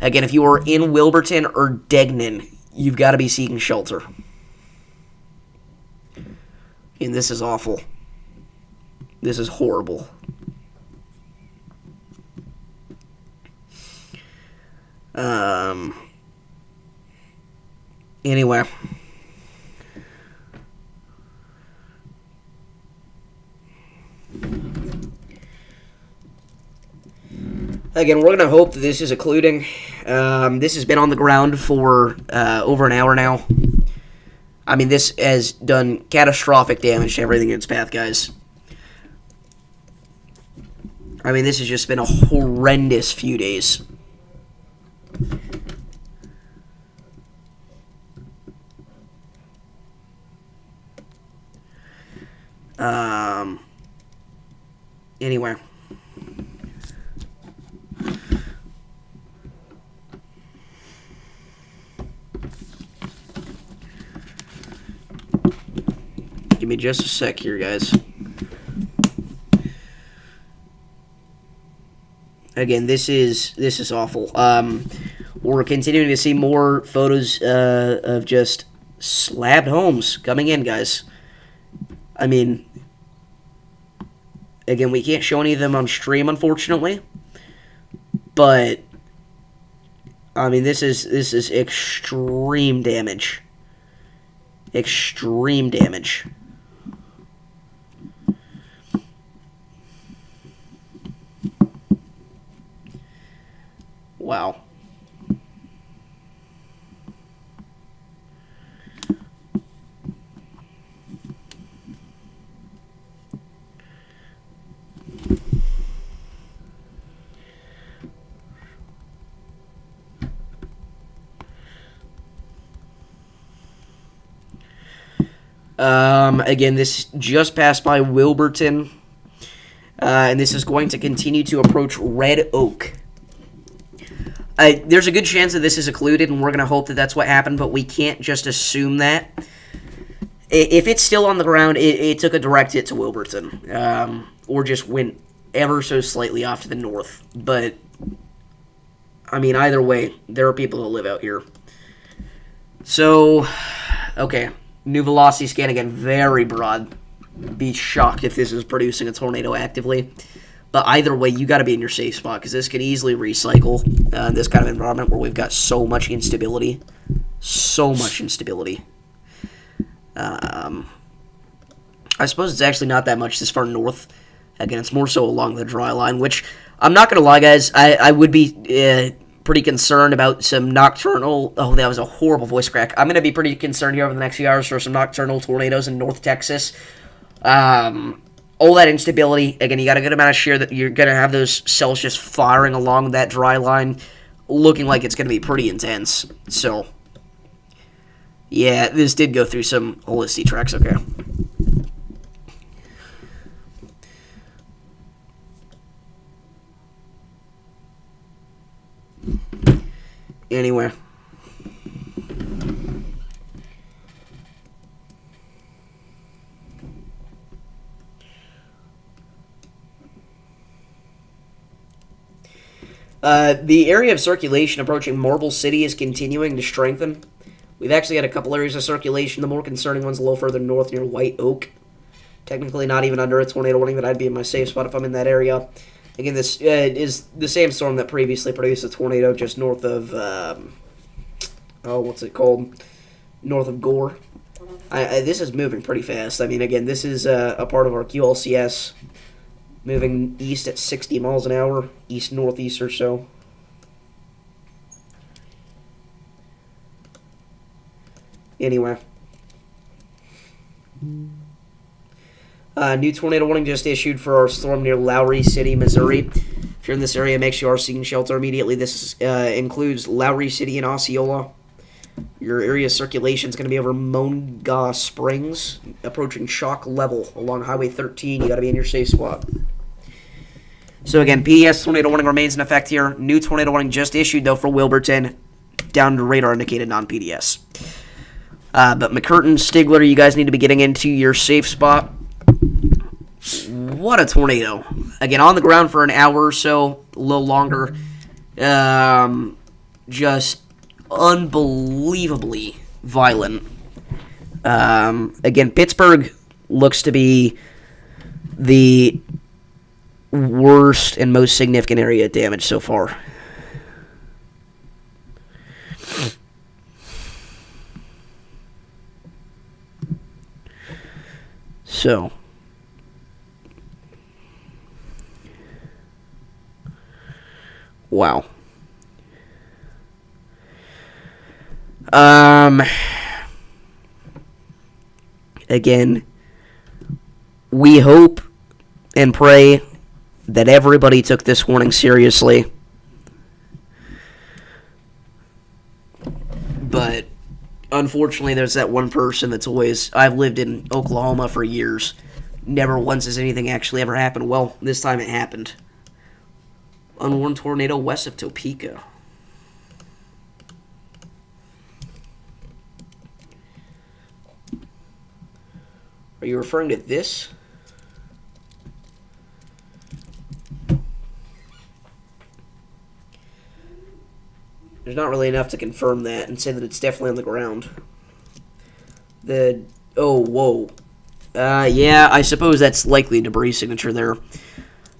Speaker 1: Again, if you are in Wilburton or Degnan, you've got to be seeking shelter. And this is awful. This is horrible. Anyway. Again, we're going to hope that this is occluding. This has been on the ground for over an hour now. I mean, this has done catastrophic damage to everything in its path, guys. I mean, this has just been a horrendous few days. Anyway. Give me just a sec here, guys. Again, this is awful. We're continuing to see more photos of just slabbed homes coming in, guys. I mean, again, we can't show any of them on stream, unfortunately. But I mean, this is extreme damage. Extreme damage. Wow. Again, this just passed by Wilburton, and this is going to continue to approach Red Oak. there's a good chance that this is occluded, and we're going to hope that that's what happened, but we can't just assume that. If it's still on the ground, it took a direct hit to Wilburton, or just went ever so slightly off to the north. But, I mean, either way, there are people that live out here. So, okay, new velocity scan again, very broad. Be shocked if this is producing a tornado actively. But either way, you got to be in your safe spot, because this can easily recycle in this kind of environment where we've got so much instability. So much instability. I suppose it's actually not that much this far north. Again, it's more so along the dry line, which, I'm not going to lie, guys, I would be pretty concerned about some nocturnal... Oh, that was a horrible voice crack. I'm going to be pretty concerned here over the next few hours for some nocturnal tornadoes in North Texas. All that instability, again, you got a good amount of shear that you're going to have those cells just firing along that dry line, looking like it's going to be pretty intense. So, yeah, this did go through some holisty tracks, okay. Anyway. The area of circulation approaching Marble City is continuing to strengthen. We've actually had a couple areas of circulation. The more concerning one's a little further north near White Oak. Technically not even under a tornado warning, but I'd be in my safe spot if I'm in that area. Again, this is the same storm that previously produced a tornado just north of, what's it called? North of Gore. This is moving pretty fast. I mean, again, this is a part of our QLCS. Moving east at 60 miles an hour, east-northeast or so. Anyway. New tornado warning just issued for our storm near Lowry City, Missouri. If you're in this area, make sure you are seeking shelter immediately. This includes Lowry City and Osceola. Your area circulation is going to be over Monga Springs, approaching shock level along Highway 13. You got to be in your safe spot. So again, PDS tornado warning remains in effect here. New tornado warning just issued, though, for Wilburton, down to radar indicated non-PDS. But McCurtain, Stigler, you guys need to be getting into your safe spot. What a tornado. Again, on the ground for an hour or so, a little longer. Just unbelievably violent. Again, Pittsburg looks to be the worst and most significant area of damage so far. So, wow. Again, we hope and pray that everybody took this warning seriously. But unfortunately, there's that one person that's always... I've lived in Oklahoma for years. Never once has anything actually ever happened. Well, this time it happened. Unwarned tornado west of Topeka. Are you referring to this? There's not really enough to confirm that and say that it's definitely on the ground. Oh, whoa. Yeah, I suppose that's likely debris signature there.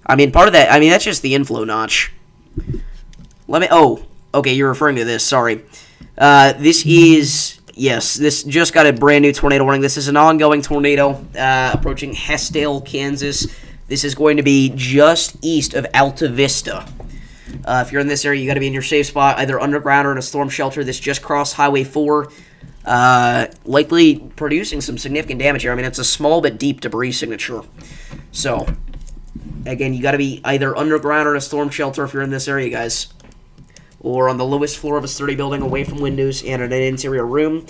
Speaker 1: I mean, part of that, that's just the inflow notch. Okay, you're referring to this, sorry. This is, yes, this just got a brand new tornado warning. This is an ongoing tornado approaching Hestdale, Kansas. This is going to be just east of Alta Vista. If you're in this area, you got to be in your safe spot, either underground or in a storm shelter. This just crossed Highway 4, likely producing some significant damage here. It's a small but deep debris signature. So, again, you got to be either underground or in a storm shelter if you're in this area, guys. Or on the lowest floor of a sturdy building away from windows and in an interior room.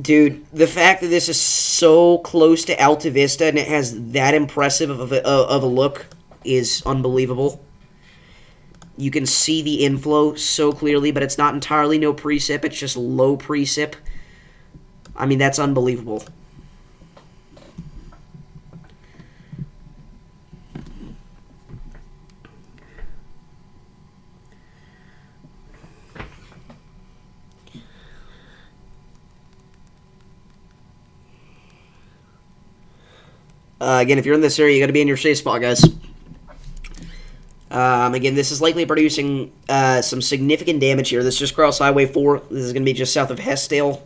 Speaker 1: Dude, the fact that this is so close to Alta Vista and it has that impressive of a look is unbelievable. You can see the inflow so clearly, but it's not entirely no precip. It's just low precip. I mean, that's unbelievable. Again, if you're in this area, you got to be in your safe spot, guys. Again, this is likely producing some significant damage here. This is just cross Highway 4. This is going to be just south of Hestdale.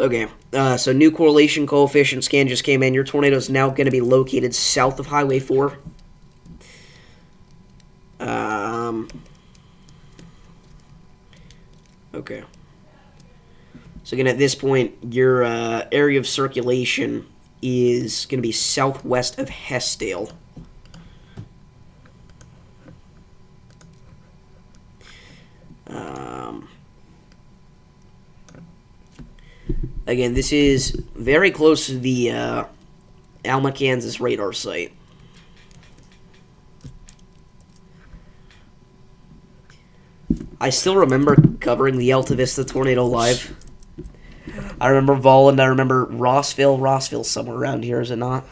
Speaker 1: Okay, so new correlation coefficient scan just came in. Your tornado is now going to be located south of Highway 4. Okay. So again, at this point, your area of circulation is going to be southwest of Hestdale. Again, this is very close to the Alma, Kansas radar site. I still remember covering the Alta Vista tornado live. I remember Volland. I remember Rossville. Rossville's somewhere around here, is it not?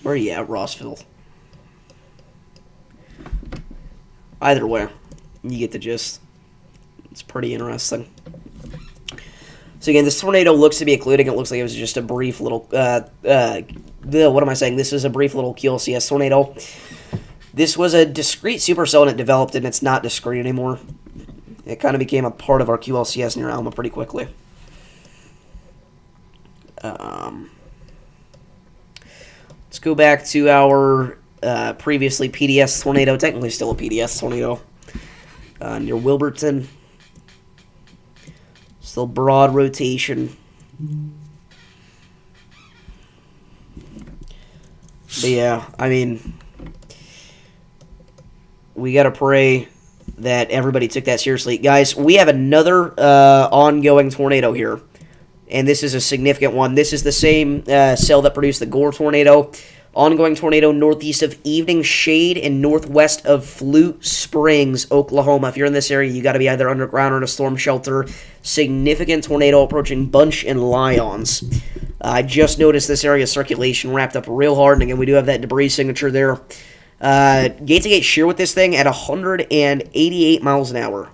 Speaker 1: Where are you at, Rossville? Either way, you get the gist. It's pretty interesting. So again, this tornado looks to be occluding. It looks like it was just a brief little, what am I saying? This is a brief little QLCS tornado. This was a discrete supercell and it developed, and it's not discrete anymore. It kind of became a part of our QLCS near Alma pretty quickly. Let's go back to our previously PDS tornado, technically still a PDS tornado, near Wilburton. Still broad rotation. But yeah, I mean, we gotta pray that everybody took that seriously. Guys, we have another ongoing tornado here. And this is a significant one. This is the same cell that produced the Gore tornado. Ongoing tornado northeast of Evening Shade and northwest of Flute Springs, Oklahoma. If you're in this area, you got to be either underground or in a storm shelter. Significant tornado approaching Bunch and Lyons. I just noticed this area of circulation wrapped up real hard, and again, we do have that debris signature there. Gate-to-gate shear with this thing at 188 miles an hour.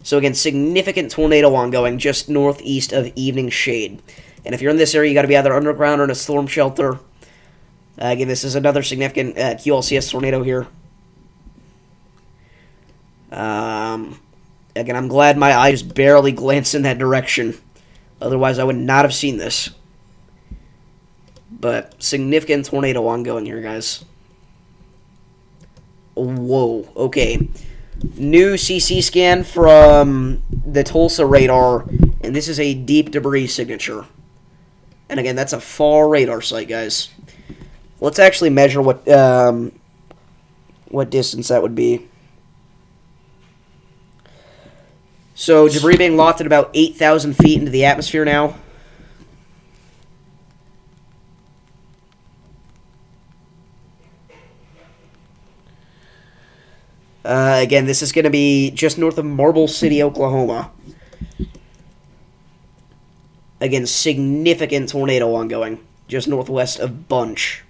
Speaker 1: So again, significant tornado ongoing just northeast of Evening Shade. And if you're in this area, you got to be either underground or in a storm shelter. Again, this is another significant QLCS tornado here. Again, I'm glad my eye just barely glanced in that direction. Otherwise, I would not have seen this. But significant tornado ongoing here, guys. Whoa, okay. New CC scan from the Tulsa radar, and this is a deep debris signature. And again, that's a far radar site, guys. Let's actually measure what distance that would be. So, debris being lofted about 8,000 feet into the atmosphere now. Again, this is going to be just north of Marble City, Oklahoma. Again, significant tornado ongoing, just northwest of Bunch.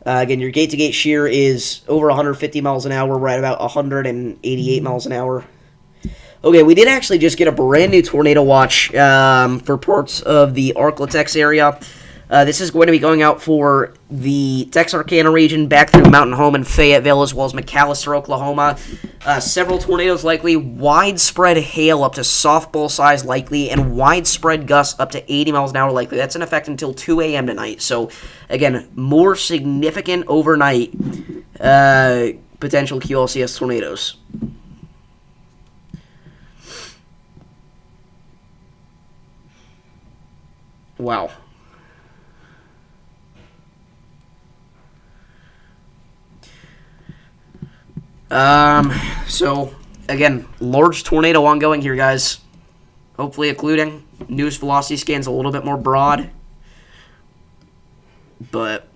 Speaker 1: Again, your gate-to-gate shear is over 150 miles an hour. We're at about 188 miles an hour. Okay, we did actually just get a brand new tornado watch for parts of the Arklatex area. This is going to be going out for the Texarkana region, back through Mountain Home and Fayetteville, as well as McAllister, Oklahoma. Several tornadoes likely, widespread hail up to softball size likely, and widespread gusts up to 80 miles an hour likely. That's in effect until 2 a.m. tonight. So, again, more significant overnight potential QLCS tornadoes. Wow. So, again, large tornado ongoing here, guys. Hopefully occluding. News velocity scan's a little bit more broad. But,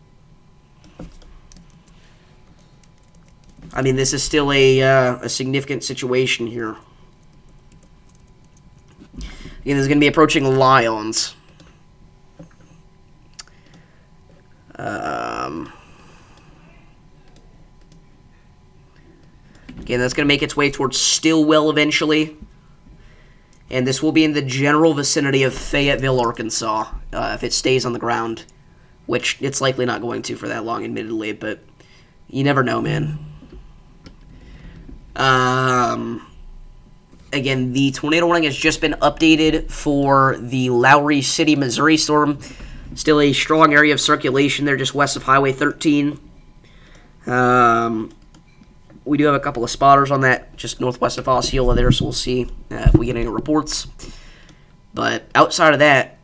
Speaker 1: I mean, this is still a significant situation here. Again, this is going to be approaching Lions. Again, that's going to make its way towards Stillwell eventually. And this will be in the general vicinity of Fayetteville, Arkansas, if it stays on the ground. Which it's likely not going to for that long, admittedly, but you never know, man. Again, the tornado warning has just been updated for the Lowry City, Missouri storm. Still a strong area of circulation there just west of Highway 13. We do have a couple of spotters on that just northwest of Osceola there, so we'll see if we get any reports. But outside of that,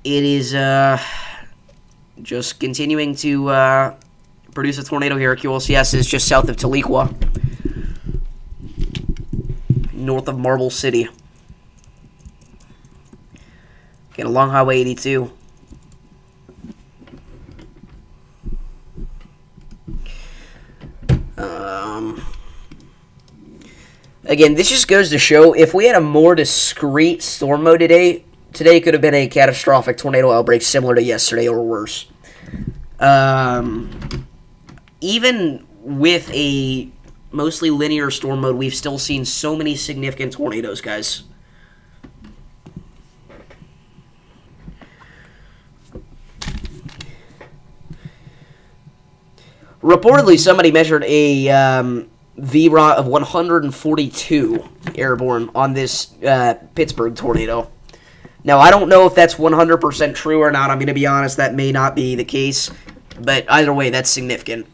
Speaker 1: it is just continuing to produce a tornado here. QLCS is just south of Tahlequah, north of Marble City. Again, along Highway 82. Again, this just goes to show, if we had a more discreet storm mode today could have been a catastrophic tornado outbreak similar to yesterday or worse. Even with a mostly linear storm mode, we've still seen so many significant tornadoes, guys. Reportedly, somebody measured a VROT of 142 airborne on this Pittsburg tornado. Now, I don't know if that's 100% true or not. I'm going to be honest, that may not be the case. But either way, that's significant.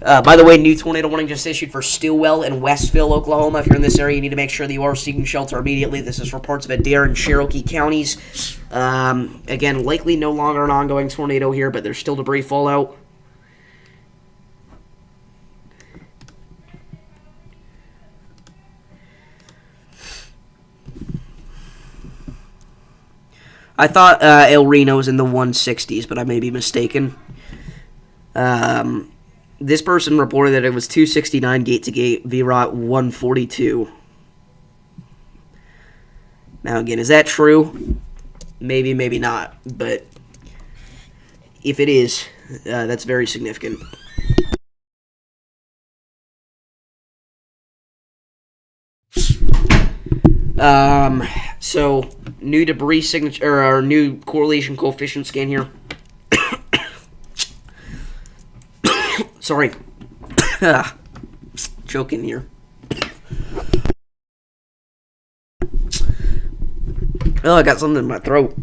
Speaker 1: By the way, new tornado warning just issued for Stillwell and Westville, Oklahoma. If you're in this area, you need to make sure that you are seeking shelter immediately. This is for parts of Adair and Cherokee counties. Again, likely no longer an ongoing tornado here, but there's still debris fallout. I thought El Reno was in the 160s, but I may be mistaken. This person reported that it was 269 gate to gate, VROT 142. Now, again, is that true? Maybe, maybe not. But if it is, that's very significant. So new debris signature or new correlation coefficient scan here. Sorry, choking here. Oh, I got something in my throat.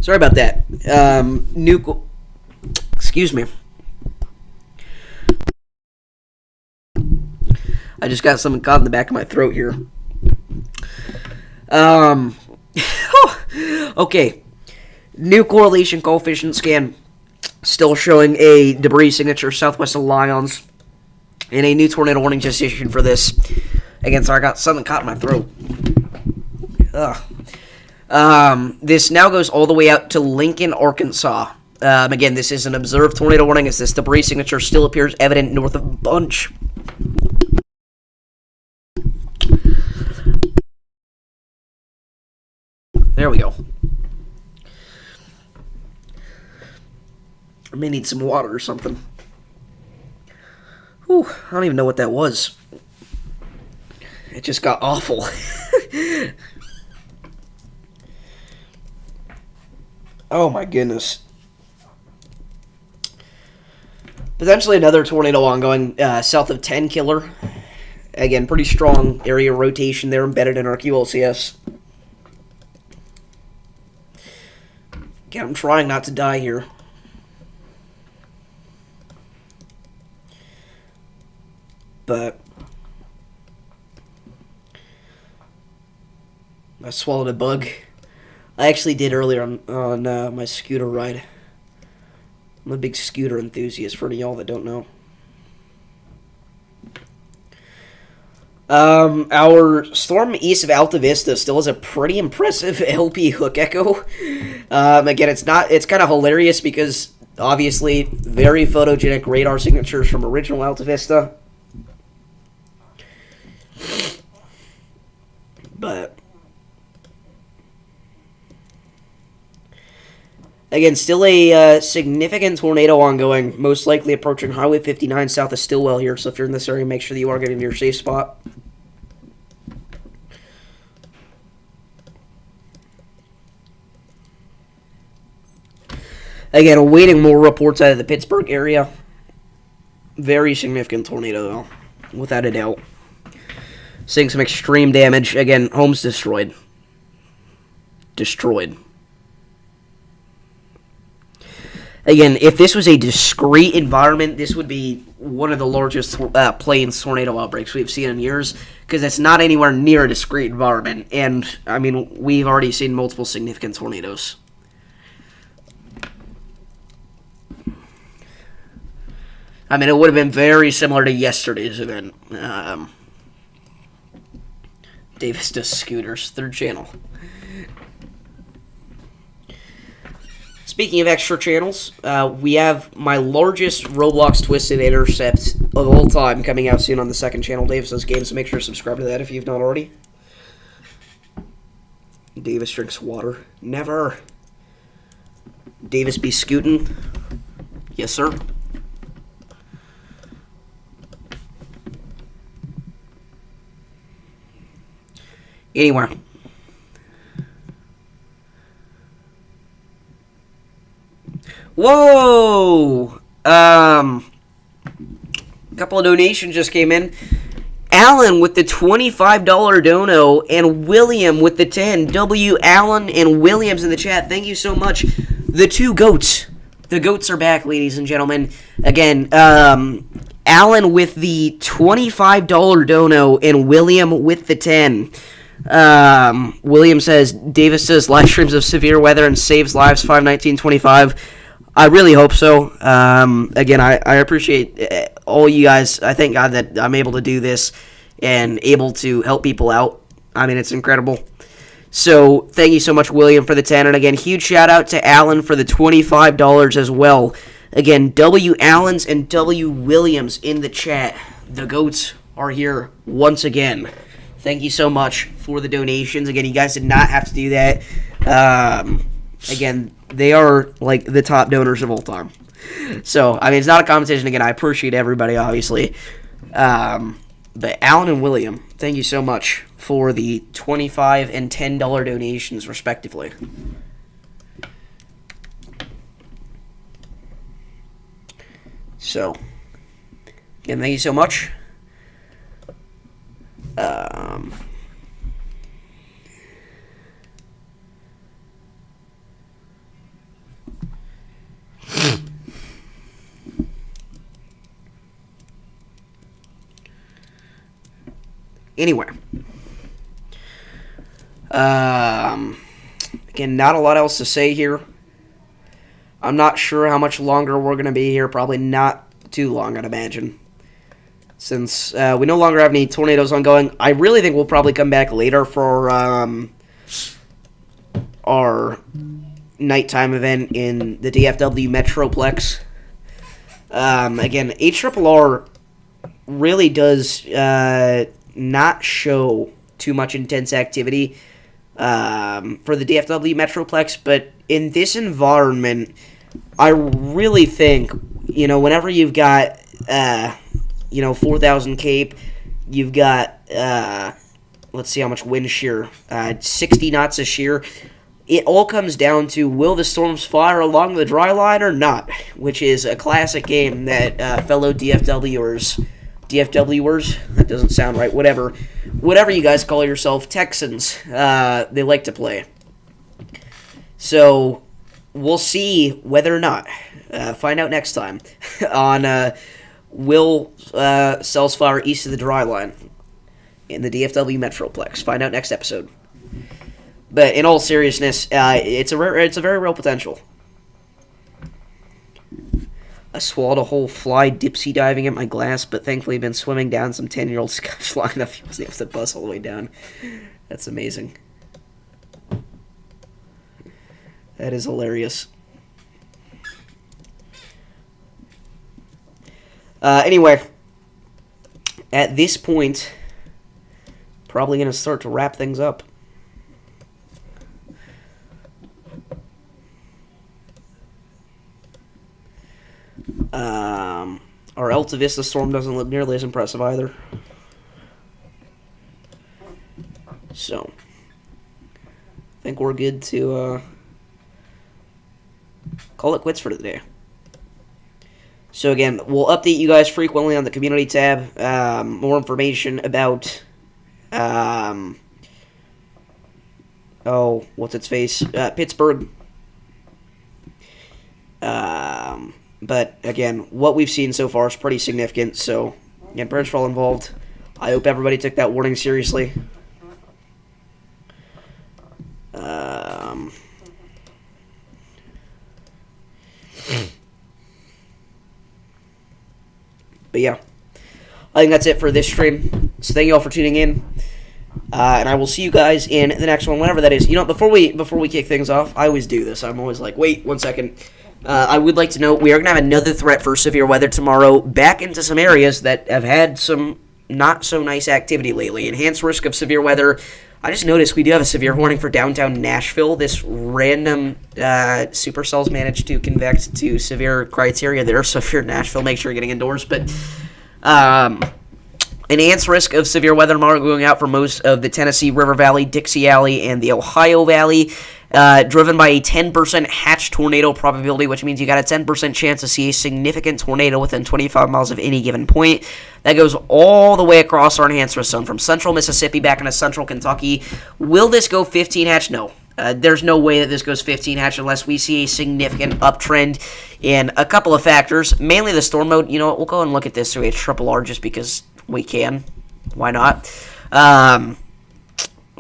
Speaker 1: Sorry about that. Excuse me. I just got something caught in the back of my throat here. Okay. New correlation coefficient scan. Still showing a debris signature southwest of Lions. And a new tornado warning just issued for this. Again, sorry, I got something caught in my throat. This now goes all the way out to Lincoln, Arkansas. Again, this is an observed tornado warning as this debris signature still appears evident north of Bunch. There we go. I may need some water or something. Whew, I don't even know what that was. It just got awful. Oh my goodness. Potentially another tornado ongoing south of 10 Killer. Again, pretty strong area rotation there embedded in our QLCS. Again, I'm trying not to die here. But I swallowed a bug. I actually did earlier on my scooter ride. I'm a big scooter enthusiast, for any of y'all that don't know. Our storm east of Alta Vista still has a pretty impressive LP hook echo. Again, it's kind of hilarious because obviously very photogenic radar signatures from original Alta Vista. But again, still a significant tornado ongoing, most likely approaching Highway 59 south of Stillwell here. So if you're in this area, make sure that you are getting to your safe spot. Again, awaiting more reports out of the Pittsburg area. Very significant tornado, though, without a doubt. Seeing some extreme damage. Again, homes destroyed. Destroyed. Again, if this was a discrete environment, this would be one of the largest plains tornado outbreaks we've seen in years, because it's not anywhere near a discrete environment. And, I mean, we've already seen multiple significant tornadoes. I mean, it would have been very similar to yesterday's event. Davis does scooters, third channel. Speaking of extra channels, we have my largest Roblox Twisted Intercept of all time coming out soon on the second channel, Davis Does Games, so make sure to subscribe to that if you've not already. Davis drinks water. Never. Davis be scootin'. Yes, sir. Anywhere. Whoa! A couple of donations just came in. Alan with the $25 dono and William with the 10. W. Allen and Williams in the chat. Thank you so much. The two goats. The goats are back, ladies and gentlemen. Again, Alan with the $25 dono and William with the 10. William says, Davis says live streams of severe weather and saves lives 5/19/25. I really hope so. Again, I appreciate all you guys. I thank God that I'm able to do this and able to help people out. I mean, it's incredible. So thank you so much, William, for the 10. And again, huge shout out to Alan for the $25 as well. Again, W. Allens and W. Williams in the chat. The goats are here once again. Thank you so much for the donations. Again, you guys did not have to do that. Again, they are like the top donors of all time. So, I mean, it's not a competition. Again, I appreciate everybody, obviously. But Alan and William, thank you so much for the $25 and $10 donations, respectively. So, again, thank you so much. Anywhere. Again, not a lot else to say here. I'm not sure how much longer we're going to be here. Probably not too long, I'd imagine. Since we no longer have any tornadoes ongoing, I really think we'll probably come back later for our nighttime event in the DFW Metroplex. Again, HRRR really does not show too much intense activity for the DFW Metroplex, but in this environment, I really think, whenever you've got 4,000 Cape, you've got, let's see how much wind shear, 60 knots of shear. It all comes down to, will the storms fire along the dry line or not? Which is a classic game that fellow DFWers, that doesn't sound right, whatever you guys call yourself, Texans, they like to play. So, we'll see whether or not, find out next time, on will cells fire east of the dry line in the DFW Metroplex. Find out next episode. But in all seriousness, it's a very real potential. I swallowed a whole fly dipsy diving at my glass, but thankfully been swimming down some 10-year-old scotch long enough he wasn't able to buzz all the way down. That's amazing. That is hilarious. Anyway, at this point, probably going to start to wrap things up. Our Alta Vista storm doesn't look nearly as impressive either. So, I think we're good to call it quits for today. So again, we'll update you guys frequently on the community tab. More information about, what's its face? Pittsburg. But again, what we've seen so far is pretty significant. So, again, prayers for all involved. I hope everybody took that warning seriously. But yeah, I think that's it for this stream. So thank you all for tuning in, and I will see you guys in the next one, whenever that is. You know, before we kick things off, I always do this. I'm always like, wait 1 second. I would like to note we are going to have another threat for severe weather tomorrow, back into some areas that have had some not so nice activity lately. Enhanced risk of severe weather. I just noticed we do have a severe warning for downtown Nashville. This random supercells managed to convect to severe criteria there. So if you're in Nashville, make sure you're getting indoors. But enhanced risk of severe weather tomorrow going out for most of the Tennessee River Valley, Dixie Alley, and the Ohio Valley. Driven by a 10% hatch tornado probability, which means you got a 10% chance to see a significant tornado within 25 miles of any given point. That goes all the way across our enhanced risk zone, from central Mississippi back into central Kentucky. Will this go 15 hatch? No. There's no way that this goes 15 hatch unless we see a significant uptrend in a couple of factors, mainly the storm mode. You know what, we'll go and look at this through a triple R just because we can. Why not?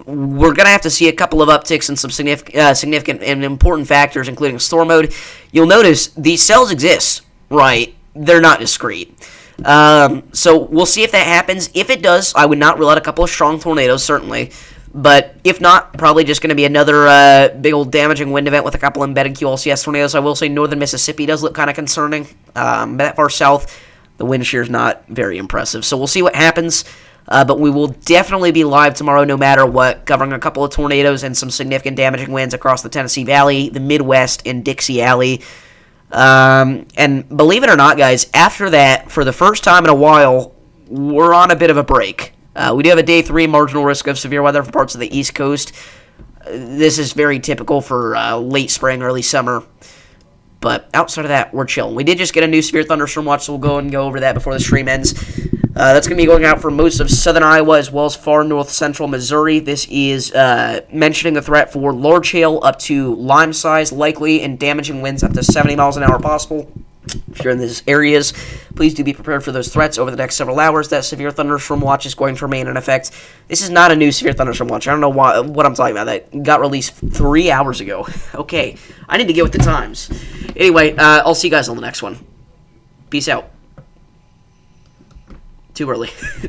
Speaker 1: We're going to have to see a couple of upticks in some significant and important factors, including storm mode. You'll notice these cells exist, right? They're not discrete. So we'll see if that happens. If it does, I would not rule out a couple of strong tornadoes, certainly. But if not, probably just going to be another big old damaging wind event with a couple embedded QLCS tornadoes. I will say northern Mississippi does look kind of concerning. That far south, the wind shear is not very impressive. So we'll see what happens. But we will definitely be live tomorrow no matter what, covering a couple of tornadoes and some significant damaging winds across the Tennessee Valley, the Midwest, and Dixie Alley. And believe it or not, guys, after that, for the first time in a while, we're on a bit of a break. We do have a day 3 marginal risk of severe weather for parts of the East Coast. This is very typical for late spring, early summer. But outside of that, we're chilling. We did just get a new severe thunderstorm watch, so we'll go and go over that before the stream ends. That's going to be going out for most of southern Iowa as well as far north central Missouri. This is mentioning the threat for large hail up to lime size likely and damaging winds up to 70 miles an hour possible. If you're in these areas, please do be prepared for those threats over the next several hours. That severe thunderstorm watch is going to remain in effect. This is not a new severe thunderstorm watch. I don't know what I'm talking about. That got released 3 hours ago. Okay, I need to get with the times. Anyway, I'll see you guys on the next one. Peace out. Too early.